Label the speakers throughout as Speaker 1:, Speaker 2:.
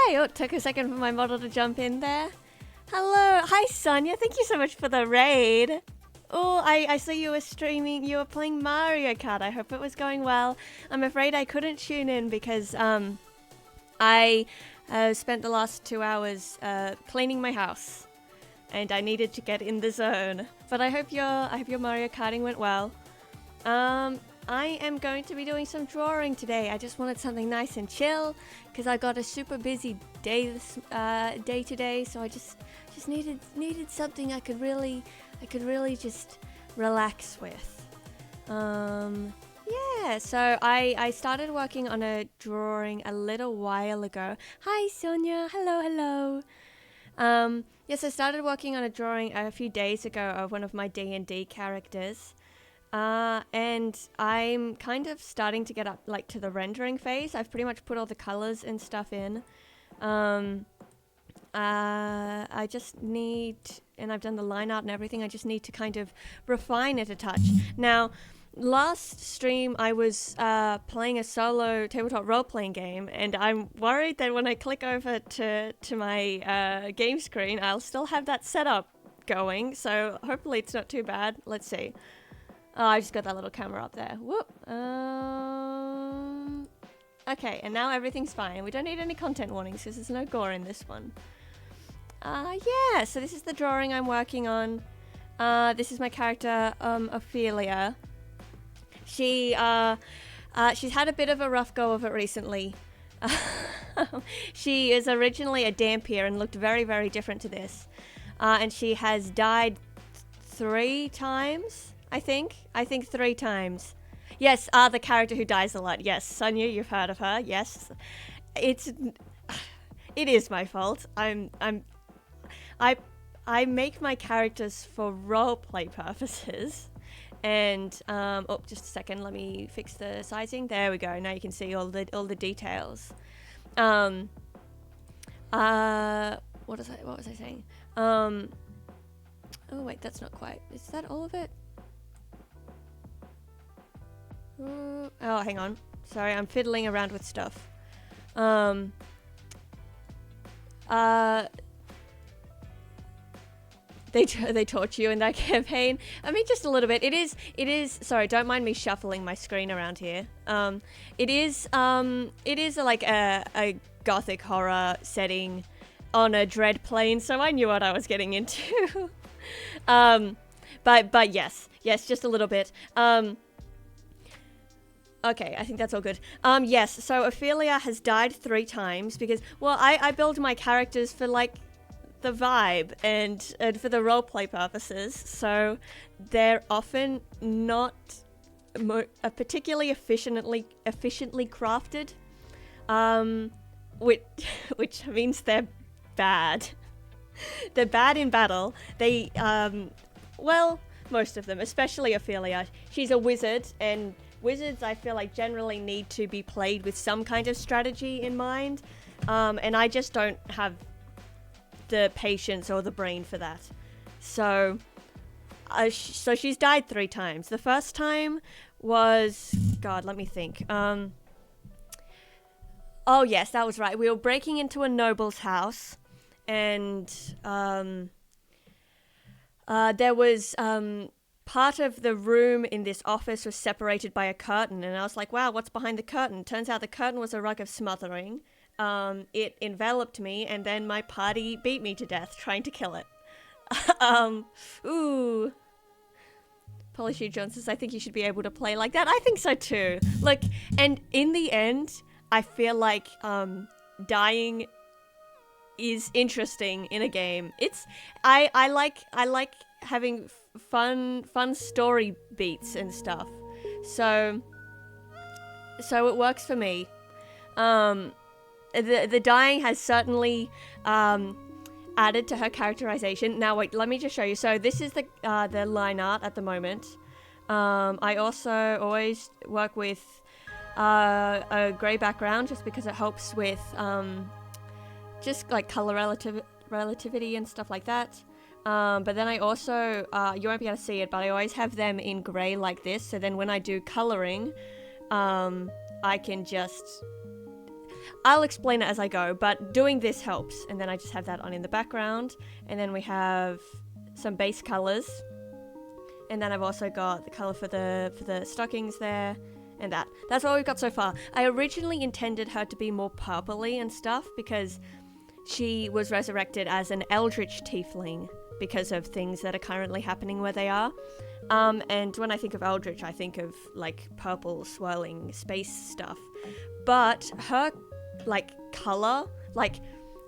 Speaker 1: Hi! Oh, it took a second for my model to jump in there. Hello! Hi, Sonia! Thank you so much for the raid! Oh, I saw you were streaming, you were playing Mario Kart. I hope it was going well. I'm afraid I couldn't tune in because I spent the last 2 hours cleaning my house. And I needed to get in the zone. But I hope your Mario Karting went well. I am going to be doing some drawing today. I just wanted something nice and chill because I got a super busy day today, so I just needed something I could really just relax with. Yeah, so I started working on a drawing a little while ago. Hi Sonia, hello. Yes, I started working on a drawing a few days ago of one of my D&D characters. And I'm kind of starting to get up like to the rendering phase. I've pretty much put all the colors and stuff in. I just need, and I've done the line art and everything, I just need to kind of refine it a touch. Now, last stream I was playing a solo tabletop role-playing game, and I'm worried that when I click over to my game screen, I'll still have that setup going, so hopefully it's not too bad. Let's see. Oh, I just got that little camera up there. Whoop. Okay, and now everything's fine. We don't need any content warnings because there's no gore in this one. Yeah, so this is the drawing I'm working on. This is my character, Ophelia. She's had a bit of a rough go of it recently. She is originally a Dampier and looked very, very different to this. And she has died 3 times. I think 3 times. Yes, the character who dies a lot. Yes, Sonia, you've heard of her. Yes, it is my fault. I make my characters for roleplay purposes, and oh, just a second. Let me fix the sizing. There we go. Now you can see all the details. What was I saying? Oh wait, that's not quite. Is that all of it? Oh, hang on. Sorry, I'm fiddling around with stuff. They torture you in that campaign. I mean, just a little bit. It is. Sorry, don't mind me shuffling my screen around here. It is like a gothic horror setting on a dread plane, so I knew what I was getting into. But yes, just a little bit. Okay, I think that's all good. Yes, so Ophelia has died 3 times because, well, I build my characters for, like, the vibe and for the roleplay purposes, so they're often not particularly efficiently crafted, which means they're bad. They're bad in battle. They, well, most of them, especially Ophelia. She's a wizard, and wizards, I feel like, generally need to be played with some kind of strategy in mind, and I just don't have the patience or the brain for that. So she's died 3 times. The first time was, God, let me think. Oh yes, that was right. We were breaking into a noble's house, and there was part of the room in this office was separated by a curtain, and I was like, wow, what's behind the curtain? Turns out the curtain was a rug of smothering. It enveloped me, and then my party beat me to death trying to kill it. Ooh. Polyshoe John says, I think you should be able to play like that. I think so too. Look, and in the end, I feel like dying is interesting in a game. I like having fun story beats and stuff. So it works for me. The dying has certainly added to her characterization. Now wait, let me just show you. So this is the line art at the moment. I also always work with a grey background just because it helps with just like color relativity and stuff like that. But then I also, you won't be able to see it, but I always have them in grey like this. So then when I do coloring, I can just... I'll explain it as I go, but doing this helps. And then I just have that on in the background. And then we have some base colors. And then I've also got the color for the stockings there. And that's all we've got so far. I originally intended her to be more purpley and stuff because she was resurrected as an Eldritch Tiefling because of things that are currently happening where they are. And when I think of Eldritch, I think of like purple swirling space stuff. But her like color, like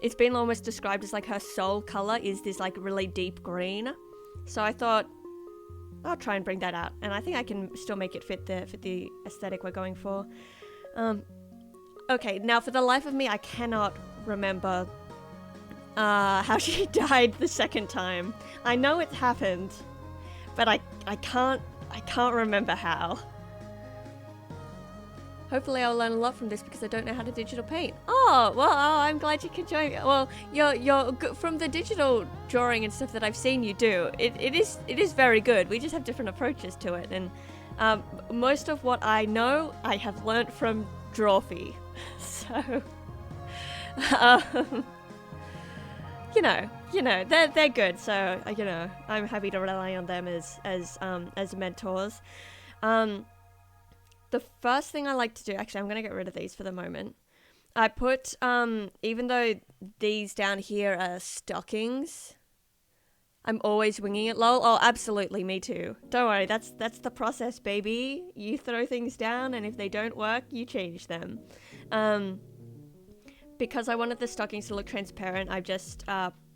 Speaker 1: it's been almost described as like her soul color is this like really deep green. So I thought I'll try and bring that out, and I think I can still make it fit the aesthetic we're going for. Okay, now for the life of me, I cannot remember how she died the second time. I know it happened, but I can't remember how. Hopefully I'll learn a lot from this because I don't know how to digital paint. Oh, well, I'm glad you could join me. Well, you're from the digital drawing and stuff that I've seen you do. It is very good. We just have different approaches to it, and most of what I know I have learnt from Drawfee. So, you know, they're good. So I'm happy to rely on them as mentors. The first thing I like to do, actually, I'm going to get rid of these for the moment. I put, even though these down here are stockings, I'm always winging it, lol. Oh, absolutely, me too. Don't worry, that's the process, baby. You throw things down, and if they don't work, you change them. Because I wanted the stockings to look transparent, I've just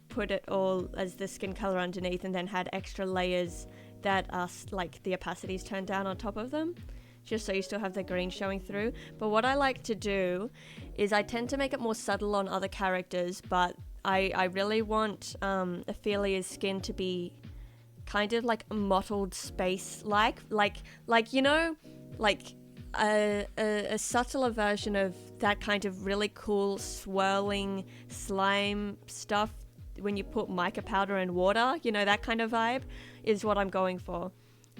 Speaker 1: put it all as the skin color underneath and then had extra layers that are, like, the opacity's turned down on top of them, just so you still have the green showing through. But what I like to do is I tend to make it more subtle on other characters, but I really want Ophelia's skin to be kind of like mottled space, like you know, like a subtler version of that kind of really cool swirling slime stuff when you put mica powder and water, you know, that kind of vibe is what I'm going for.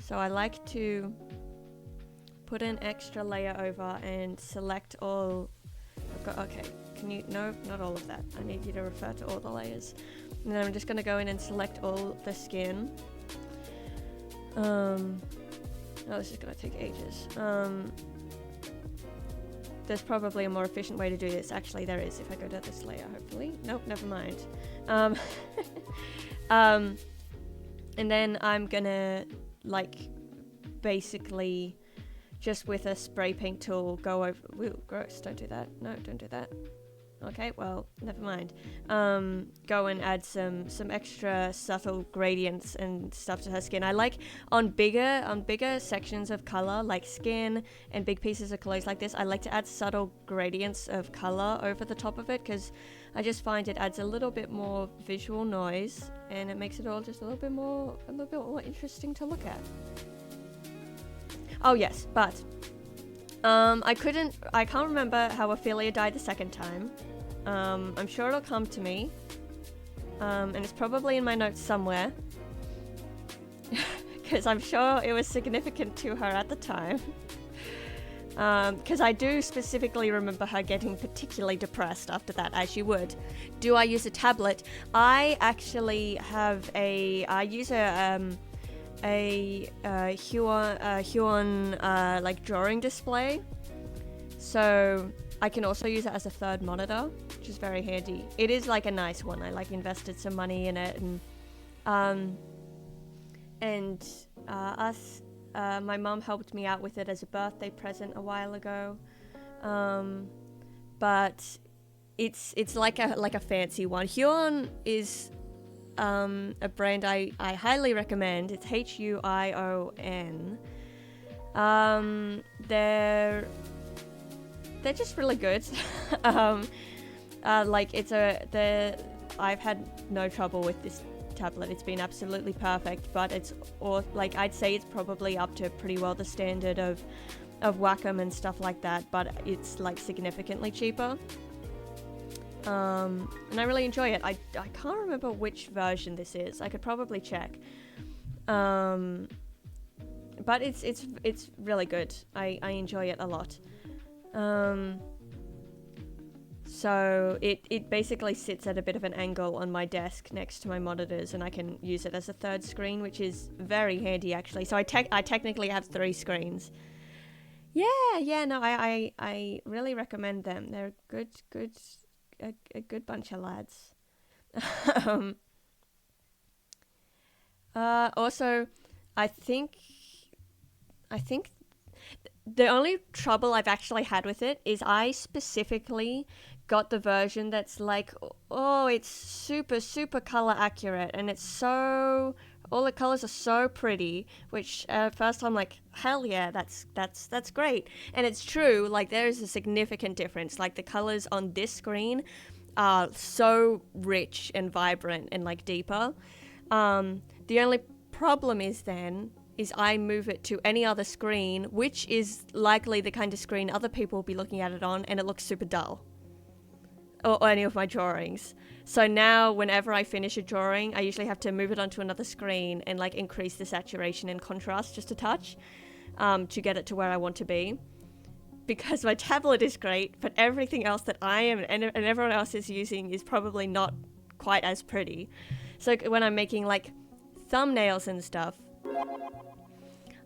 Speaker 1: So I like to put an extra layer over and select all. Okay, can you, no, not all of that. I need you to refer to all the layers. And then I'm just gonna go in and select all the skin. Oh, this is gonna take ages. There's probably a more efficient way to do this. Actually, there is, if I go to this layer, hopefully. Nope, never mind. And then I'm gonna, like, basically just with a spray paint tool go over. Ooh, gross, don't do that. No, don't do that. Okay, well, never mind. Go and add some extra subtle gradients and stuff to her skin. I like on bigger sections of color, like skin and big pieces of clothes like this, I like to add subtle gradients of color over the top of it, because I just find it adds a little bit more visual noise and it makes it all just a little bit more interesting to look at. Oh yes, but I can't remember how Ophelia died the second time. I'm sure it'll come to me. And it's probably in my notes somewhere. Because I'm sure it was significant to her at the time. Because I do specifically remember her getting particularly depressed after that, as you would. Do I use a tablet? I actually have I use a Huon like drawing display, so I can also use it as a third monitor, which is very handy. It is like a nice one. I like invested some money in it, and my mum helped me out with it as a birthday present a while ago, but it's like a fancy one. Huon is a brand I highly recommend. It's Huion. They're just really good. Like I've had no trouble with this tablet. It's been absolutely perfect, but I'd say it's probably up to pretty well the standard of Wacom and stuff like that, but it's like significantly cheaper. And I really enjoy it. I can't remember which version this is. I could probably check. But it's really good. I enjoy it a lot. So it basically sits at a bit of an angle on my desk next to my monitors, and I can use it as a third screen, which is very handy actually. So I technically have 3 screens. Yeah, no, I really recommend them. They're a good bunch of lads. Also, I think the only trouble I've actually had with it is I specifically got the version that's like, oh, it's super color accurate, and it's so, all the colors are so pretty, which at first I'm like, hell yeah, that's great. And it's true, like there is a significant difference. Like the colors on this screen are so rich and vibrant and like deeper. The only problem is I move it to any other screen, which is likely the kind of screen other people will be looking at it on, and it looks super dull. Or any of my drawings. So now whenever I finish a drawing, I usually have to move it onto another screen and like increase the saturation and contrast just a touch, to get it to where I want to be. Because my tablet is great, but everything else that I am and everyone else is using is probably not quite as pretty. So when I'm making like thumbnails and stuff.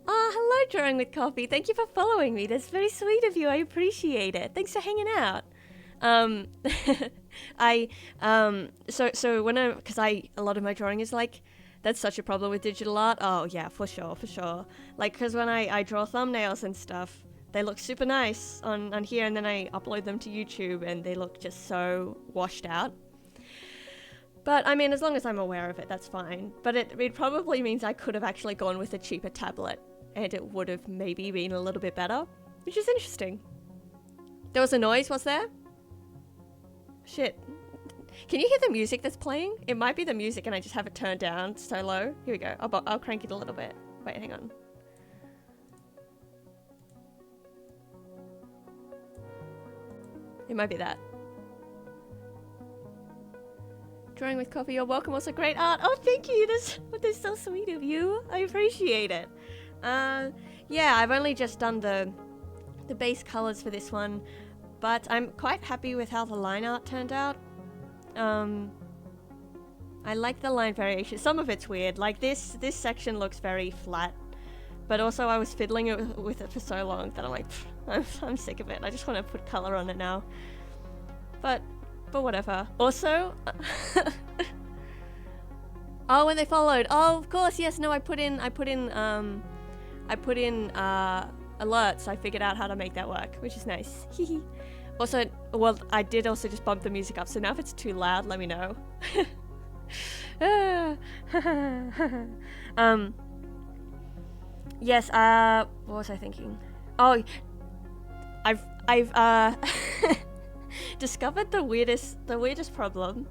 Speaker 1: Hello, Drawing with Coffee. Thank you for following me. That's very sweet of you. I appreciate it. Thanks for hanging out. So when a lot of my drawing is like, that's such a problem with digital art. Oh yeah, for sure. Like, cause when I draw thumbnails and stuff, they look super nice on here, and then I upload them to YouTube and they look just so washed out. But I mean, as long as I'm aware of it, that's fine. But it probably means I could have actually gone with a cheaper tablet, and it would have maybe been a little bit better, which is interesting. There was a noise, was there? Shit. Can you hear the music that's playing? It might be the music and I just have it turned down so low. Here we go. I'll crank it a little bit. Wait, hang on. It might be that. Drawing with Coffee, you're welcome. Also great art. Oh, thank you. That's so sweet of you. I appreciate it. Yeah, I've only just done the base colors for this one, but I'm quite happy with how the line art turned out. I like the line variation. Some of it's weird. Like this section looks very flat, but also I was fiddling with it for so long that I'm like, I'm sick of it. I just want to put color on it now. But whatever. Also, oh, when they followed. Oh, of course, yes. No, I put in alerts. I figured out how to make that work, which is nice. Also, well, I did also just bump the music up, so now if it's too loud, let me know. Yes, what was I thinking? Oh, I've discovered the weirdest problem.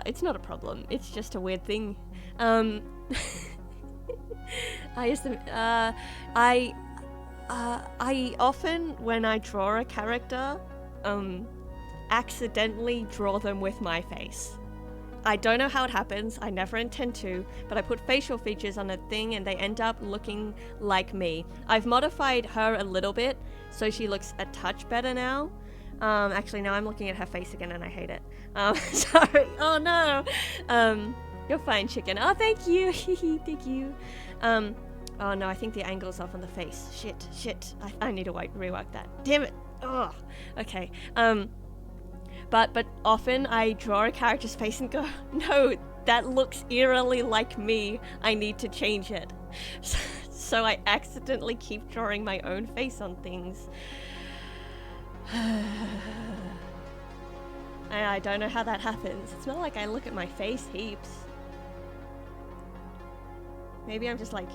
Speaker 1: It's not a problem, it's just a weird thing. I often, when I draw a character, accidentally draw them with my face. I don't know how it happens, I never intend to, but I put facial features on a thing and they end up looking like me. I've modified her a little bit, so she looks a touch better now. Actually, now I'm looking at her face again and I hate it. Sorry. Oh no. You're fine, chicken. Oh, thank you. Thank you. Oh no, I think the angle's off on the face. Shit. I need to rework that. Damn it. Oh. Okay. But often I draw a character's face and go, no, that looks eerily like me. I need to change it. So I accidentally keep drawing my own face on things. I don't know how that happens. It's not like I look at my face heaps. Maybe I'm just like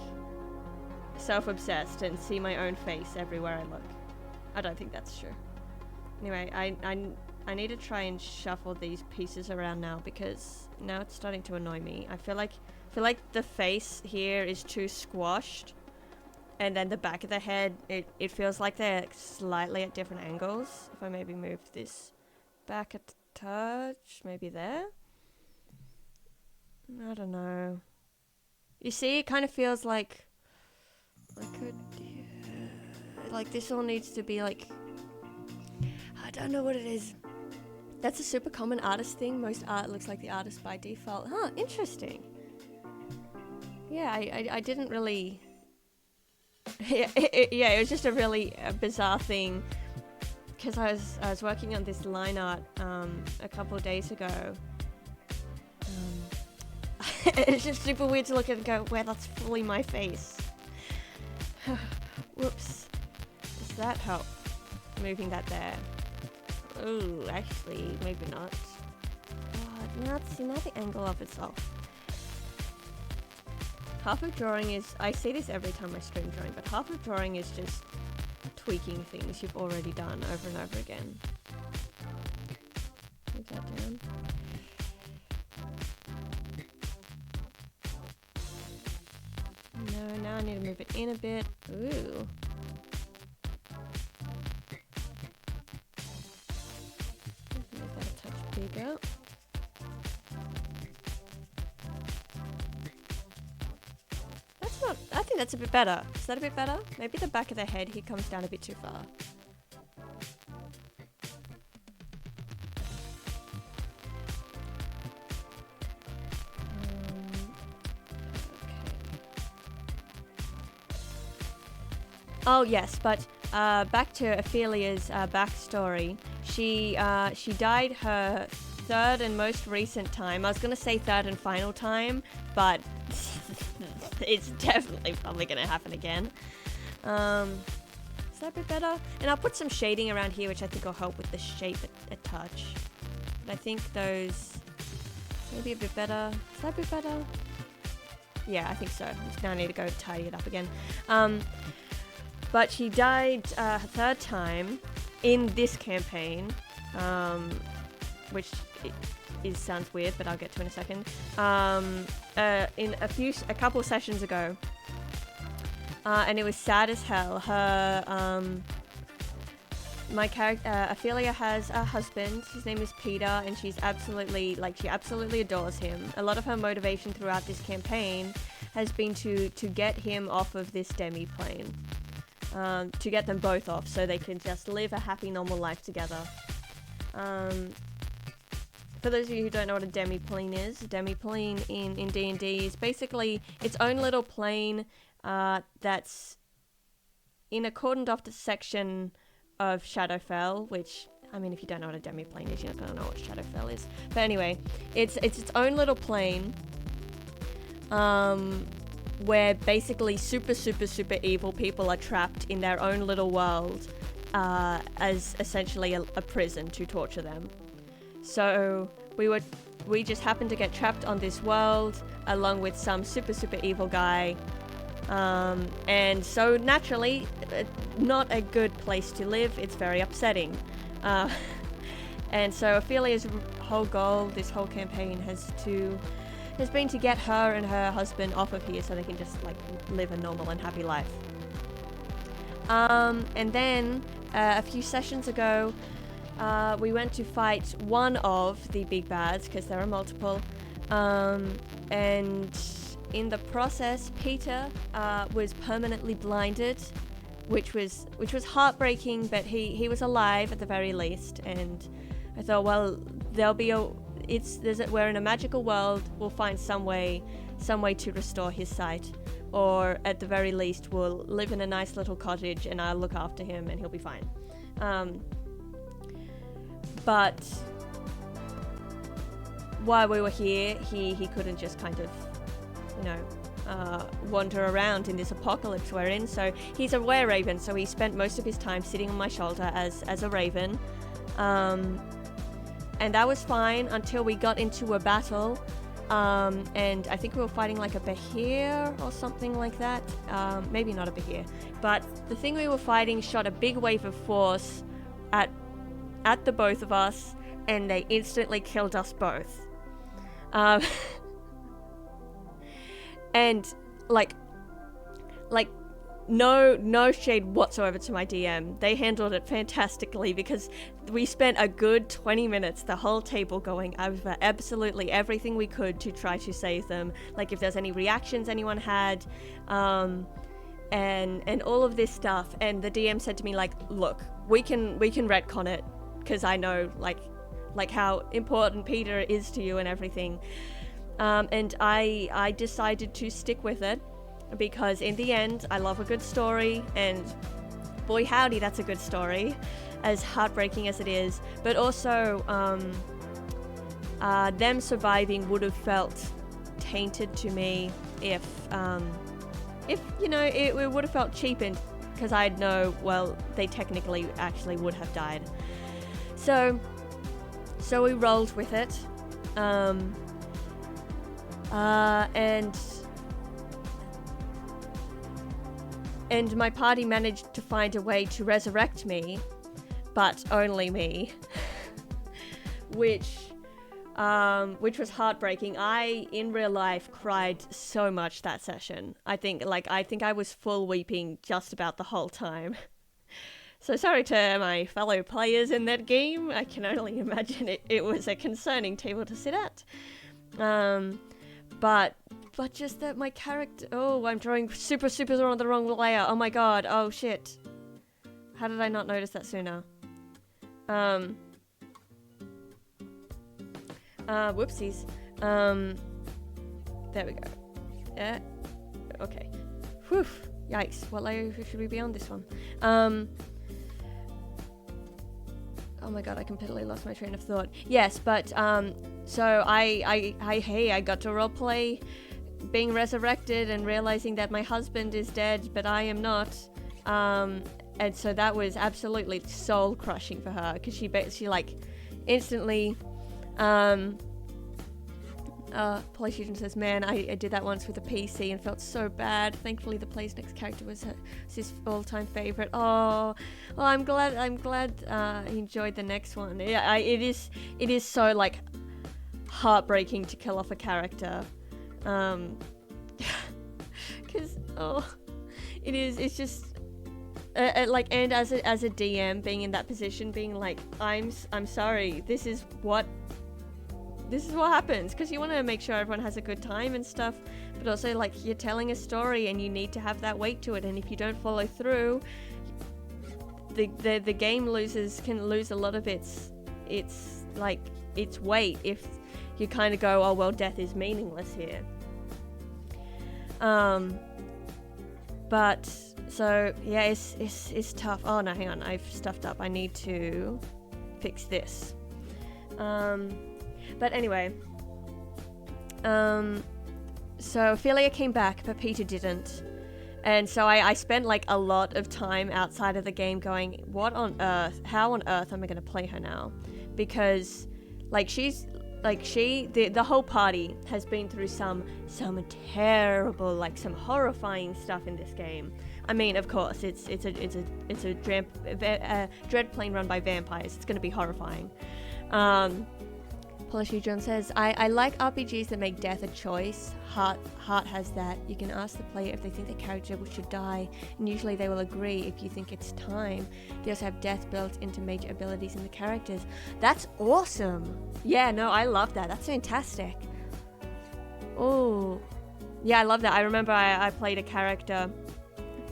Speaker 1: self-obsessed and see my own face everywhere I look. I don't think that's true. Anyway, I need to try and shuffle these pieces around now because now it's starting to annoy me. I feel like the face here is too squashed, and then the back of the head, it feels like they're slightly at different angles. If I maybe move this back a touch, maybe there? I don't know. You see, it kind of feels like I could, like this all needs to be like, I don't know what it is. That's a super common artist thing. Most art looks like the artist by default. Huh, interesting. Yeah, I didn't really... it was just a really bizarre thing, because I was working on this line art a couple of days ago. It's just super weird to look at and go, "Where, that's fully my face." Whoops. Does that help? Moving that there. Oh, actually, maybe not. See, now the angle of it's off. Half of drawing is, I say this every time I stream drawing, but half of drawing is just tweaking things you've already done over and over again. Move that down. No, now I need to move it in a bit. Ooh. Make that a touch bigger. That's not, I think that's a bit better. Is that a bit better? Maybe the back of the head here comes down a bit too far. Oh yes, but back to Ophelia's backstory. She died her third and most recent time. I was gonna say third and final time, but it's definitely probably gonna happen again. Is that a bit better? And I'll put some shading around here, which I think will help with the shape a touch. But I think those maybe a bit better. Is that a bit better? Yeah, I think so. Now I need to go tidy it up again. But she died her third time in this campaign, which sounds weird, but I'll get to in a second. In a couple sessions ago, and it was sad as hell. My character Ophelia has a husband. His name is Peter, and she absolutely adores him. A lot of her motivation throughout this campaign has been to get him off of this demi plane. To get them both off so they can just live a happy normal life together. For those of you who don't know what a demi-plane is, a demi-plane in D&D is basically its own little plane that's in a cordoned off section of Shadowfell, which, I mean, if you don't know what a demi-plane is, you're not going to know what Shadowfell is. But anyway, it's its own little plane where basically super evil people are trapped in their own little world as essentially a prison to torture them. So we just happened to get trapped on this world along with some super evil guy, and so naturally not a good place to live. It's very upsetting, and so Ophelia's whole goal this whole campaign has been to get her and her husband off of here so they can just like live a normal and happy life. And then a few sessions ago, we went to fight one of the big bads, because there are multiple, and in the process Peter was permanently blinded, which was heartbreaking, but he was alive at the very least. And I thought, well, we're in a magical world, we'll find some way to restore his sight, or at the very least we'll live in a nice little cottage and I'll look after him and he'll be fine. But while we were here, he couldn't just kind of, wander around in this apocalypse we're in. So he's a were-raven, so he spent most of his time sitting on my shoulder as a raven. And that was fine until we got into a battle, and I think we were fighting like a behir or something like that. Maybe not a behir, but the thing we were fighting shot a big wave of force at the both of us, and they instantly killed us both. And like no shade whatsoever to my DM. They handled it fantastically, because we spent a good 20 minutes, the whole table, going over absolutely everything we could to try to save them. Like if there's any reactions anyone had, and all of this stuff. And the DM said to me, like, look, we can retcon it, because I know, like, like how important Peter is to you and everything. And I decided to stick with it because in the end, I love a good story, and boy howdy, that's a good story, as heartbreaking as it is. But also, them surviving would have felt tainted to me if you know, it would have felt cheapened, because I'd know, well, they technically actually would have died. So we rolled with it, and my party managed to find a way to resurrect me, but only me, which was heartbreaking. I, in real life, cried so much that session. I think I was full weeping just about the whole time. So sorry to my fellow players in that game. I can only imagine it was a concerning table to sit at. But just that my character... Oh, I'm drawing super on the wrong layer. Oh my god. Oh shit. How did I not notice that sooner? Whoopsies. There we go. Yeah. Okay. Whew. Yikes. What layer should we be on this one? Oh my god, I completely lost my train of thought. Yes, but, so I got to roleplay being resurrected and realizing that my husband is dead, but I am not. And so that was absolutely soul crushing for her, because she like instantly, Polyfusion says, man, I did that once with a PC and felt so bad. Thankfully, the play's next character was his all-time favorite. Oh, I'm glad he enjoyed the next one. Yeah, it is so like heartbreaking to kill off a character, because it's just like, and as a DM being in that position, being like, I'm sorry, this is what happens, because you want to make sure everyone has a good time and stuff, but also like you're telling a story and you need to have that weight to it, and if you don't follow through, the game can lose a lot of its weight if you kind of go, oh well, death is meaningless here. But so yeah, it's tough. Oh no, hang on, I've stuffed up. I need to fix this. But anyway, so Ophelia came back, but Peter didn't. And so I spent like a lot of time outside of the game going, how on earth am I going to play her now? Because the whole party has been through some terrible, like some horrifying stuff in this game. I mean, of course, it's a dread plane run by vampires. It's going to be horrifying. Polishy John says, I like RPGs that make death a choice. Heart has that. You can ask the player if they think the character should die, and usually they will agree if you think it's time. They also have death built into major abilities in the characters. That's awesome! Yeah, no, I love that. That's fantastic. Oh, yeah, I love that. I remember I played a character,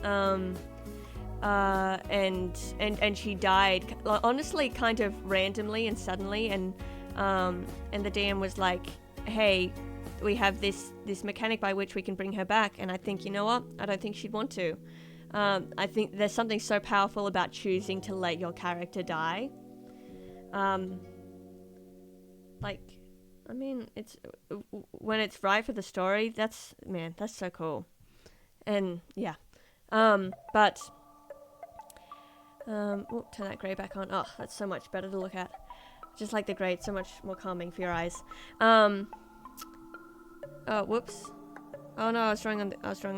Speaker 1: and she died, honestly, kind of randomly and suddenly, and the DM was like, hey, we have this mechanic by which we can bring her back, and I think, you know what, I don't think she'd want to. I think there's something so powerful about choosing to let your character die. I mean, it's when it's right for the story, that's so cool. And yeah, turn that grey back on. Oh, that's so much better to look at. Just like the grey, it's so much more calming for your eyes. Oh, whoops. Oh no, I was drawing on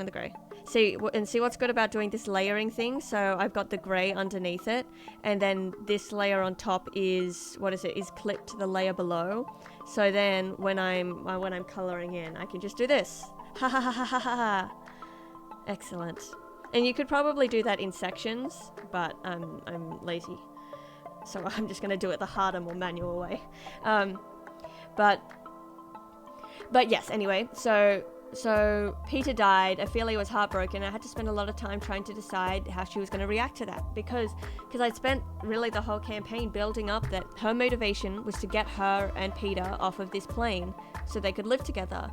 Speaker 1: the grey. See what's good about doing this layering thing. So I've got the grey underneath it, and then this layer on top is clipped to the layer below. So then when I'm coloring in, I can just do this. Ha ha ha ha ha ha. Excellent. And you could probably do that in sections, but I'm lazy. So I'm just going to do it the harder, more manual way. But yes, anyway, so So Peter died, Ophelia was heartbroken. I had to spend a lot of time trying to decide how she was going to react to that, because I'd spent really the whole campaign building up that her motivation was to get her and Peter off of this plane so they could live together.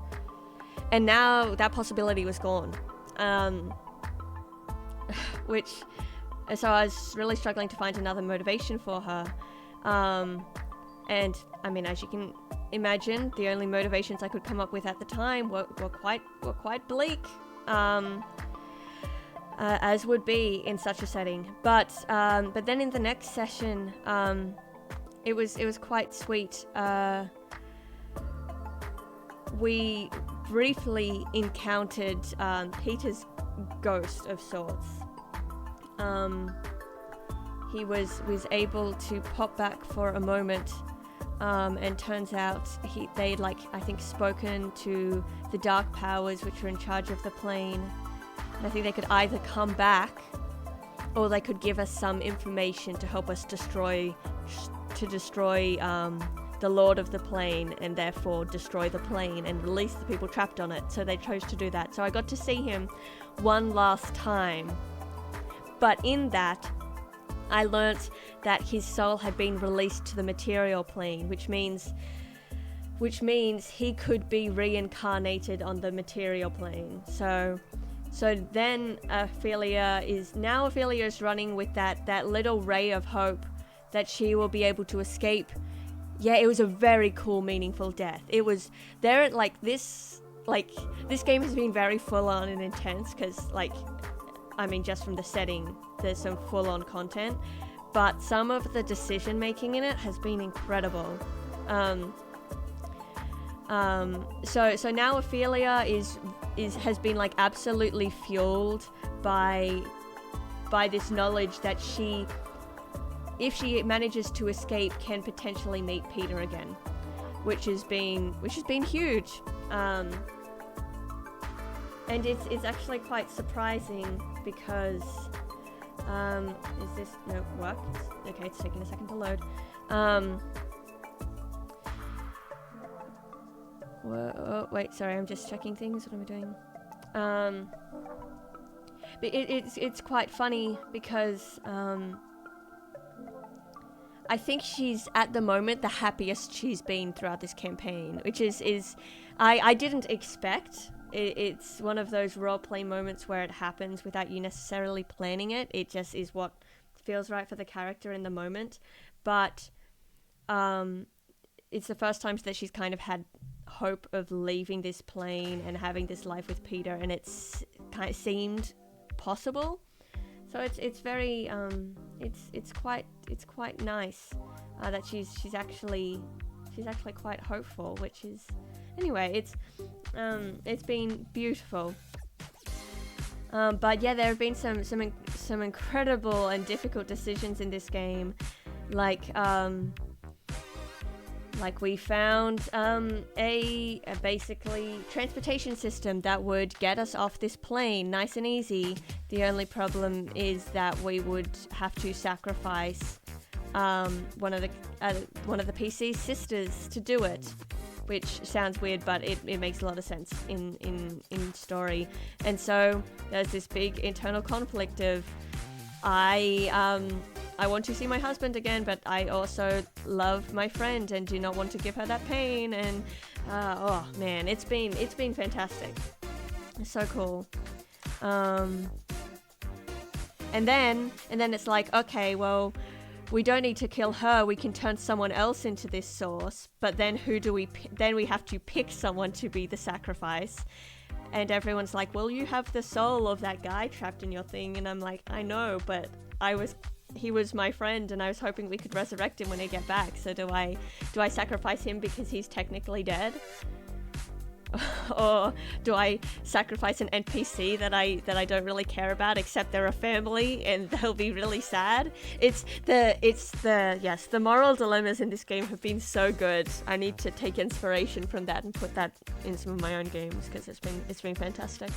Speaker 1: And now that possibility was gone. So I was really struggling to find another motivation for her. And I mean, as you can imagine, the only motivations I could come up with at the time were quite bleak, as would be in such a setting. But then in the next session, it was quite sweet. We briefly encountered Peter's ghost of sorts. He was able to pop back for a moment. And turns out they'd I think spoken to the dark powers which were in charge of the plane. And I think they could either come back or they could give us some information to help us destroy the Lord of the Plane, and therefore destroy the plane and release the people trapped on it. So they chose to do that. So I got to see him one last time. But in that, I learnt that his soul had been released to the material plane, which means he could be reincarnated on the material plane. So then Ophelia is running with that little ray of hope that she will be able to escape. Yeah, it was a very cool, meaningful death. It was there this game has been very full on and intense because just from the setting, there's some full-on content, but some of the decision-making in it has been incredible. So now Ophelia has been absolutely fueled by this knowledge that if she manages to escape, can potentially meet Peter again, which has been huge. And it's actually quite surprising because is this no work? Okay, it's taking a second to load. Wait, sorry, I'm just checking things. What am I doing? But it's quite funny because I think she's at the moment the happiest she's been throughout this campaign, which is I didn't expect. It's one of those role-play moments where it happens without you necessarily planning it. It just is what feels right for the character in the moment. But it's the first time that she's kind of had hope of leaving this plane and having this life with Peter, and it's kind of seemed possible. So it's very it's quite nice that she's actually quite hopeful, which is anyway it's been beautiful. But yeah, there have been some incredible and difficult decisions in this game, like we found a basically transportation system that would get us off this plane nice and easy. The only problem is that we would have to sacrifice one of the PC's sisters to do it, which sounds weird, but it makes a lot of sense in story. And so there's this big internal conflict of I want to see my husband again, but I also love my friend and do not want to give her that pain. And oh man, it's been fantastic. It's so cool. And then it's like, okay, well, we don't need to kill her. We can turn someone else into this source. But then who do we? Then we have to pick someone to be the sacrifice. And everyone's like, well, you have the soul of that guy trapped in your thing. And I'm like, I know, but he was my friend, and I was hoping we could resurrect him when I get back. So do I sacrifice him because he's technically dead? Or do I sacrifice an NPC that I don't really care about, except they're a family and they'll be really sad? The moral dilemmas in this game have been so good. I need to take inspiration from that and put that in some of my own games, because it's been fantastic.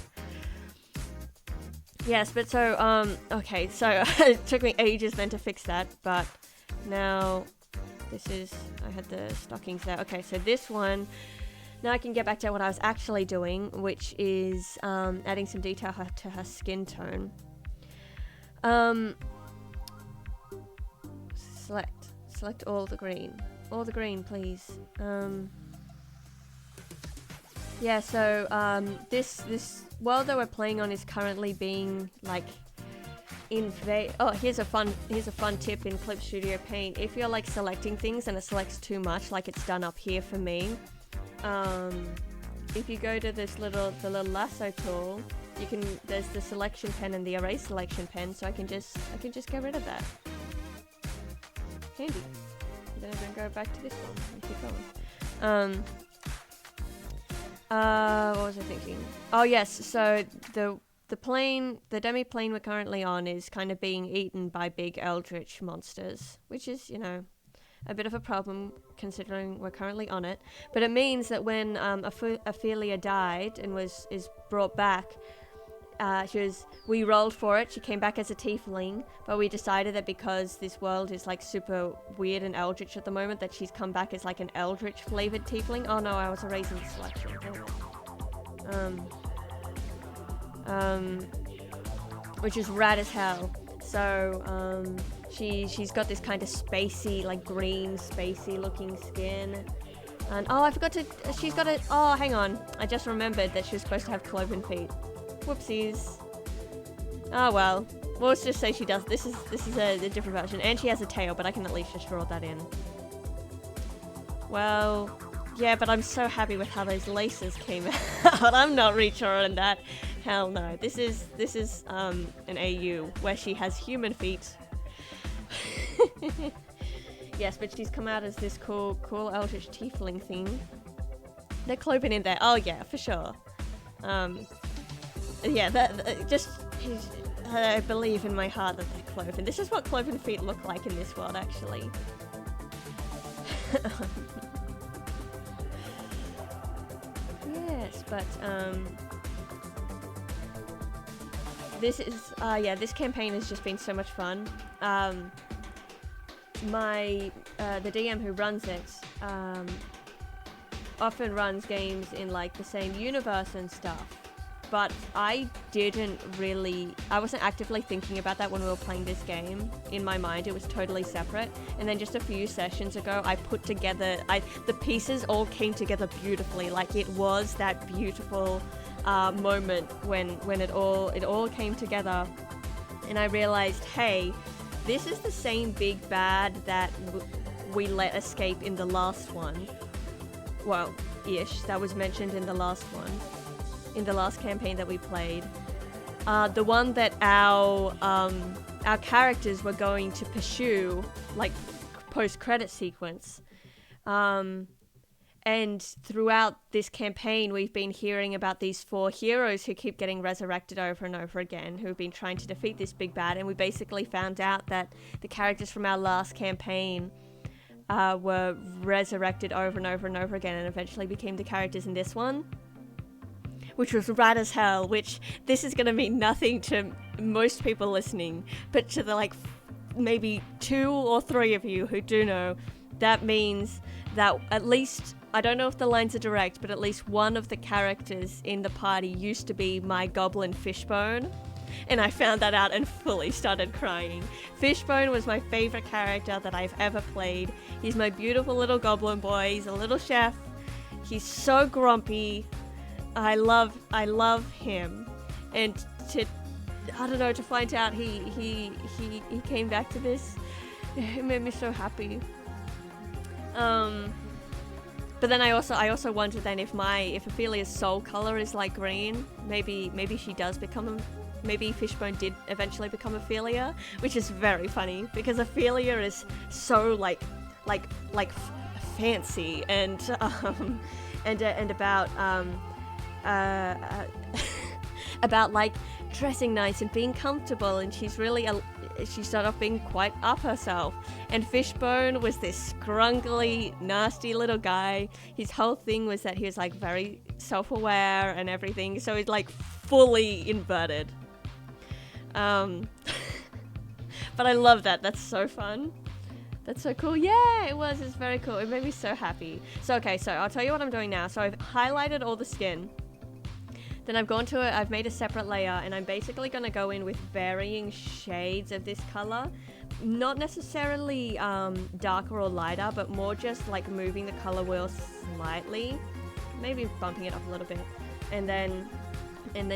Speaker 1: Yes, but so okay, so it took me ages then to fix that, but now I had the stockings there. Okay, so this one Now I can get back to what I was actually doing, which is adding some detail to her skin tone. Select all the green, please. Yeah, so this world that we're playing on is currently being like invade. Oh, here's a fun tip in Clip Studio Paint. If you're like selecting things and it selects too much, like it's done up here for me, if you go to the little lasso tool, there's the selection pen and the erase selection pen, so I can just get rid of that. Handy. Then I'm gonna go back to this one and keep going. What was I thinking? Oh yes, so the demi plane we're currently on is kind of being eaten by big Eldritch monsters, which is, you know, a bit of a problem considering we're currently on it. But it means that when Ophelia died and is brought back, we rolled for it. She came back as a tiefling, but we decided that because this world is like super weird and eldritch at the moment, that she's come back as like an eldritch flavored tiefling. Oh no, I was erasing the selection. Which is rad as hell. So she's got this kind of spacey, like green spacey looking skin. And oh, I forgot to. She's got a. Oh, hang on. I just remembered that she was supposed to have cloven feet. Whoopsies. Oh well. We'll just say she does. This is a different version, and she has a tail, but I can at least just draw that in. Well, yeah, but I'm so happy with how those laces came out. I'm not redrawing that. Hell no. This is an AU where she has human feet. Yes, but she's come out as this cool Eldritch tiefling thing. They're cloven in there. Oh yeah, for sure. Yeah, I believe in my heart that they're cloven. This is what cloven feet look like in this world, actually. Yes, but this campaign has just been so much fun. The DM who runs it often runs games in like the same universe and stuff. But I wasn't actively thinking about that when we were playing this game. In my mind, it was totally separate. And then just a few sessions ago, I put together, the pieces all came together beautifully. Like it was that beautiful moment when it all came together. And I realized, hey, this is the same big bad that we let escape in the last one. Well, ish, that was mentioned in the last one. In the last campaign that we played, the one that our characters were going to pursue, like post-credit sequence, and throughout this campaign we've been hearing about these 4 heroes who keep getting resurrected over and over again, who have been trying to defeat this big bad, and we basically found out that the characters from our last campaign were resurrected over and over and over again, and eventually became the characters in this one. Which was rad as hell, which this is going to mean nothing to most people listening, but to the like maybe 2 or 3 of you who do know, that means that at least, I don't know if the lines are direct, but at least one of the characters in the party used to be my goblin Fishbone, and I found that out and fully started crying. Fishbone was my favorite character that I've ever played. He's my beautiful little goblin boy. He's a little chef. He's so grumpy. I love him, and to find out he came back to this, it made me so happy. But then I also wonder then if Ophelia's soul color is like green, maybe she does become maybe Fishbone did eventually become Ophelia, which is very funny because Ophelia is so like fancy and about like dressing nice and being comfortable, and she started off being quite up herself. And Fishbone was this scrungly, nasty little guy. His whole thing was that he was like very self-aware and everything, so he's like fully inverted. But I love that. That's so fun. That's so cool. Yeah, it was. It's very cool. It made me so happy. So, okay, so I'll tell you what I'm doing now. So I've highlighted all the skin. Then I've gone to it. I've made a separate layer, and I'm basically going to go in with varying shades of this color. Not necessarily darker or lighter, but more just like moving the color wheel slightly. Maybe bumping it up a little bit. And then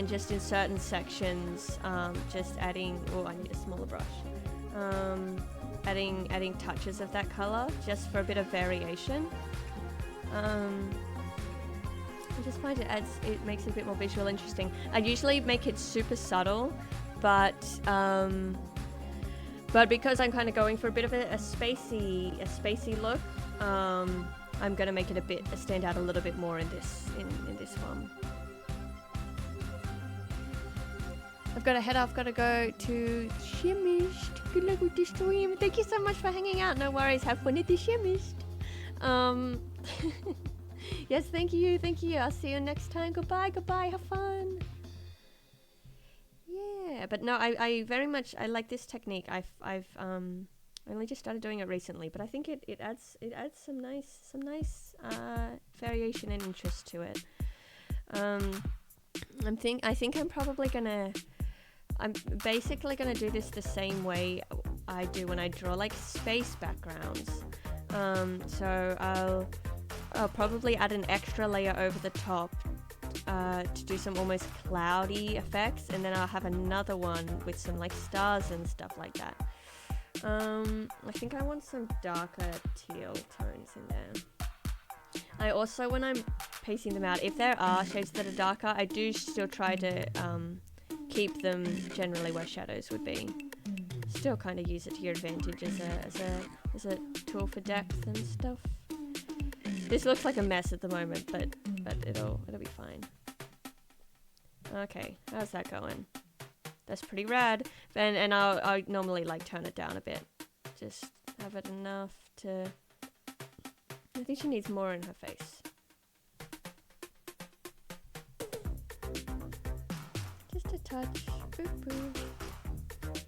Speaker 1: just in certain sections, just adding... Oh, I need a smaller brush. Adding touches of that color just for a bit of variation. I just find it makes it a bit more visual interesting. I usually make it super subtle, but because I'm kind of going for a bit of a spacey look, I'm gonna make it stand out a little bit more in this one. I've got to head off, got to go to Shimmished. Good luck with the stream. Thank you so much for hanging out. No worries, have fun at the Shimmished. Yes, thank you. I'll see you next time. Goodbye, have fun. Yeah, but no, I very much, I like this technique. I've only just started doing it recently, but I think it adds some nice variation and interest to it. I'm basically gonna do this the same way I do when I draw like space backgrounds. So I'll probably add an extra layer over the top to do some almost cloudy effects, and then I'll have another one with some like stars and stuff like that. I think I want some darker teal tones in there. I also, when I'm piecing them out, if there are shades that are darker, I do still try to keep them generally where shadows would be. Still kind of use it to your advantage as a tool for depth and stuff. This looks like a mess at the moment, but it'll be fine. Okay, how's that going? That's pretty rad. And I'll normally like turn it down a bit. Just have it enough to... I think she needs more in her face. Just a touch. Boop boop.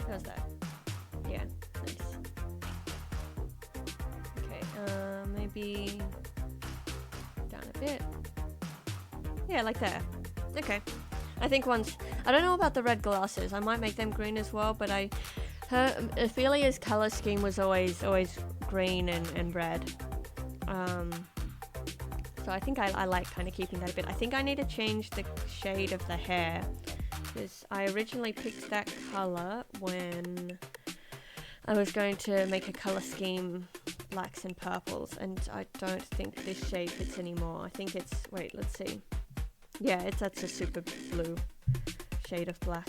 Speaker 1: How's that? Yeah, nice. Okay, maybe down a bit. Yeah, like that. Okay. I think once... I don't know about the red glasses. I might make them green as well, but Ophelia's color scheme was always green and red. So I think I like kind of keeping that a bit. I think I need to change the shade of the hair, because I originally picked that color when I was going to make a color scheme blacks and purples, and I don't think this shade fits anymore. I think it's... Wait, let's see. Yeah, that's a super blue shade of black.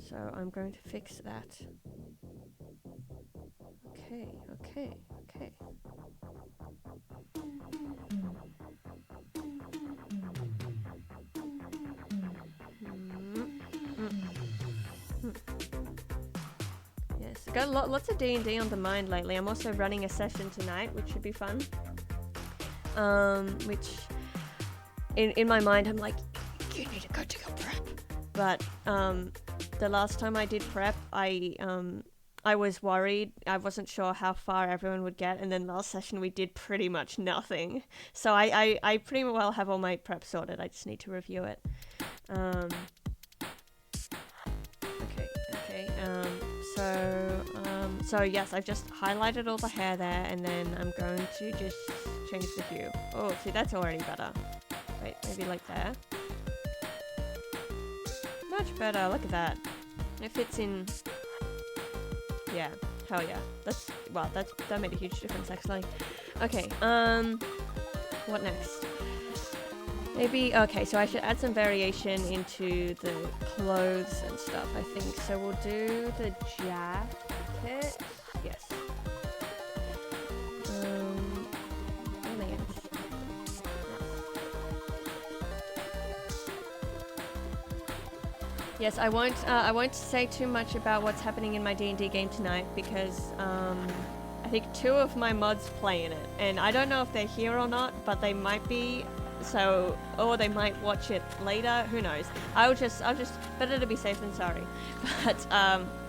Speaker 1: So I'm going to fix that. Okay. Yes, I got lots of D&D on the mind lately. I'm also running a session tonight, which should be fun. Which in my mind I'm like, you need to go to your prep. But the last time I did prep, I was worried. I wasn't sure how far everyone would get, and then last session we did pretty much nothing. So I pretty well have all my prep sorted. I just need to review it. Okay. So yes, I've just highlighted all the hair there, and then I'm going to just change the hue. Oh, see, that's already better. Wait, maybe like there. Much better. Look at that. It fits in. Yeah, hell yeah. That made a huge difference actually. Okay, what next? Maybe, okay, so I should add some variation into the clothes and stuff, I think. So we'll do the jacket. Yes. Yes, I won't say too much about what's happening in my D&D game tonight, because I think 2 of my mods play in it, and I don't know if they're here or not, but they might be. So, or they might watch it later. Who knows? I'll just better to be safe than sorry. But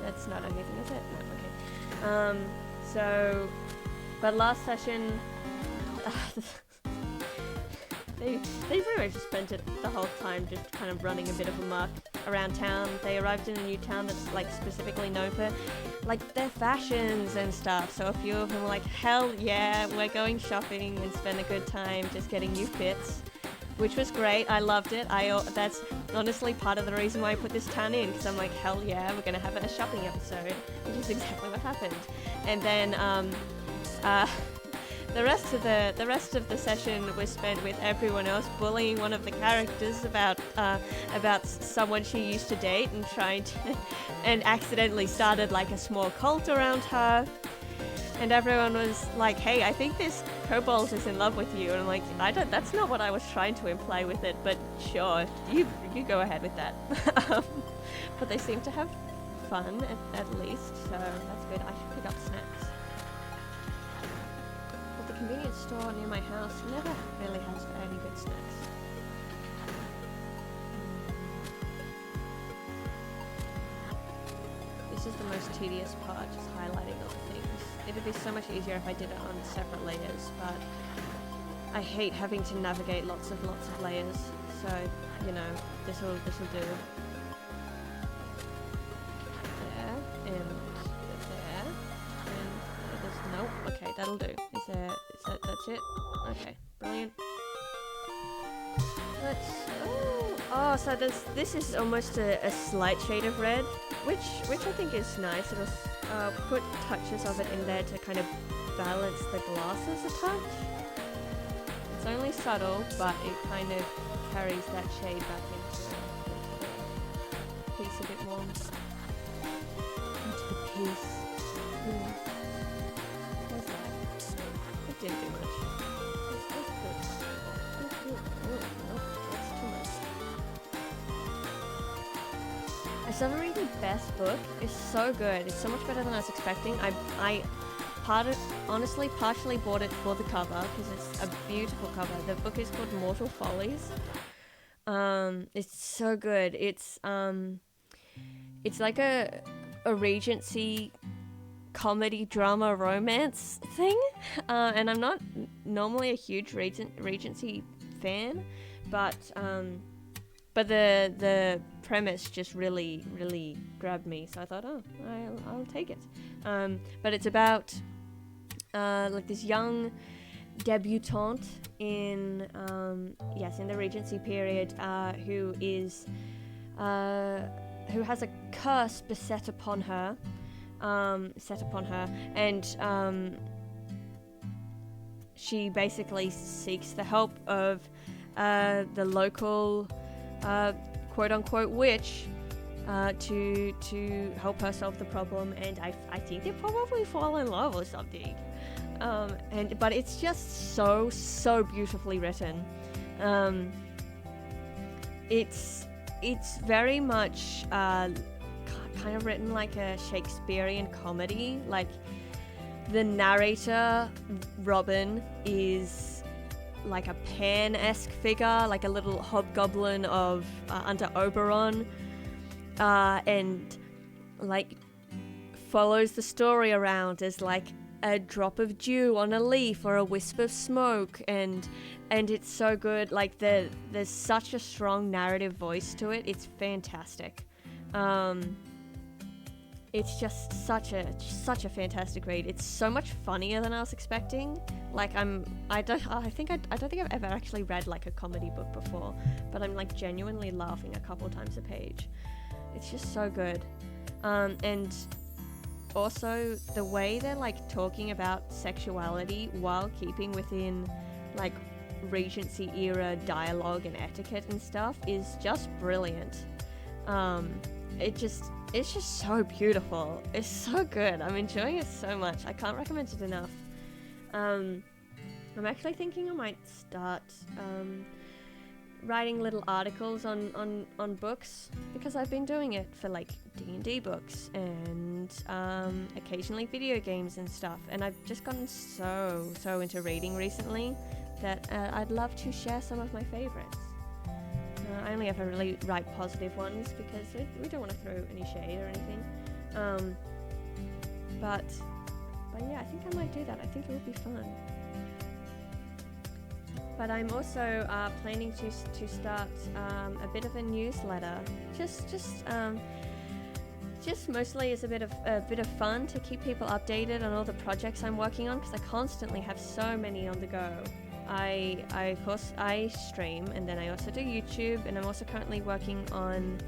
Speaker 1: that's not anything, is it? No, okay. So, but last session, they pretty much just spent it the whole time just kind of running a bit of a muck around town. They arrived in a new town that's like specifically known for like their fashions and stuff. So a few of them were like, hell yeah, we're going shopping and spend a good time just getting new fits, which was great. I loved it. That's honestly part of the reason why I put this town in, because I'm like, hell yeah, we're gonna have a shopping episode, which is exactly what happened. And then the rest of the session was spent with everyone else bullying one of the characters about someone she used to date and trying to and accidentally started like a small cult around her. And everyone was like, hey, I think this kobold is in love with you. And I'm like, that's not what I was trying to imply with it, but sure, you go ahead with that. But they seem to have fun at least, so that's good. I should pick up snacks. But the convenience store near my house never really has any good snacks. This is the most tedious part, just highlighting all the things. It'd be so much easier if I did it on separate layers, but I hate having to navigate lots of layers. So, you know, this'll do. There, and there, and there's nope. Okay, that'll do. That's it? Okay, brilliant. So this is almost a slight shade of red, which I think is nice. It'll put touches of it in there to kind of balance the glasses a touch. It's only subtle, but it kind of carries that shade back into the piece a bit more. Into the piece. Where's that? It didn't do much. That's too much. I still read the best book. It's so good. It's so much better than I was expecting. I honestly partially bought it for the cover because it's a beautiful cover. The book is called Mortal Follies. It's so good. It's like a Regency comedy drama romance thing. And I'm not normally a huge Regency fan, but the premise just really grabbed me, so I thought, oh, I'll take it. But it's about like this young debutante in the Regency period who has a curse set upon her, and she basically seeks the help of the local quote-unquote witch to help her solve the problem, and I think they probably fall in love or something. But it's just so beautifully written. It's very much kind of written like a Shakespearean comedy. Like the narrator, Robin, is like a Pan-esque figure, like a little hobgoblin of under Oberon, and like follows the story around as like a drop of dew on a leaf or a wisp of smoke, and it's so good. Like there's such a strong narrative voice to it. It's fantastic. It's just such a fantastic read. It's so much funnier than I was expecting. Like I don't think I've ever actually read like a comedy book before, but I'm like genuinely laughing a couple times a page. It's just so good. And also the way they're like talking about sexuality while keeping within like Regency era dialogue and etiquette and stuff is just brilliant. It's just so beautiful. It's so good. I'm enjoying it so much. I can't recommend it enough. I'm actually thinking I might start writing little articles on books, because I've been doing it for like D&D books and occasionally video games and stuff, and I've just gotten so into reading recently that I'd love to share some of my favorites. I only ever really write positive ones because we don't want to throw any shade or anything. But yeah, I think I might do that. I think it would be fun. But I'm also planning to start a bit of a newsletter, just mostly as a bit of fun to keep people updated on all the projects I'm working on, because I constantly have so many on the go. Of course I stream, and then I also do YouTube, and I'm also currently working on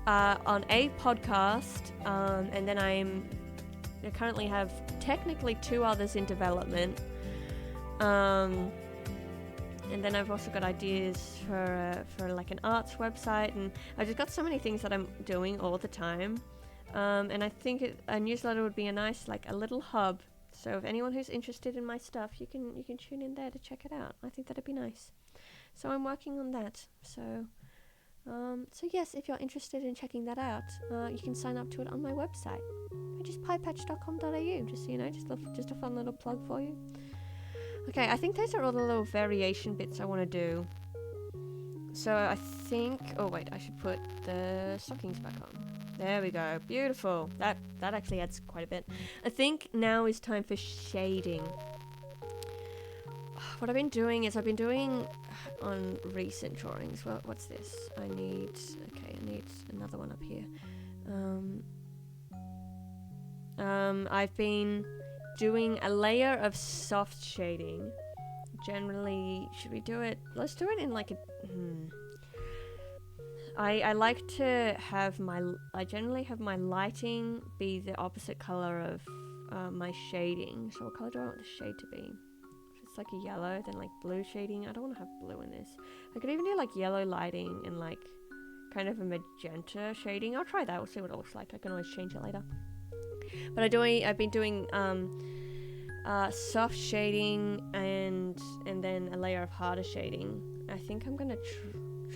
Speaker 1: a podcast, and then I currently have technically 2 others in development, and then I've also got ideas for like an arts website, and I've just got so many things that I'm doing all the time, and I think a newsletter would be a nice, like, a little hub. So if anyone who's interested in my stuff, you can tune in there to check it out. I think that'd be nice. So I'm working on that. So yes, if you're interested in checking that out, you can sign up to it on my website, which is piepatch.com.au. Just so you know, just a fun little plug for you. Okay, I think those are all the little variation bits I want to do. So I think... Oh, wait, I should put the stockings back on. There we go. Beautiful. That actually adds quite a bit. I think now is time for shading. What I've been doing is on recent drawings. Well, what's this? I need another one up here. I've been doing a layer of soft shading. Generally, should we do it? Let's do it in like a... I like to have I generally have my lighting be the opposite color of my shading. So what color do I want the shade to be? If it's like a yellow, then like blue shading. I don't want to have blue in this. I could even do like yellow lighting and like kind of a magenta shading. I'll try that. We'll see what it looks like. I can always change it later. But I've been doing soft shading and then a layer of harder shading. I think I'm gonna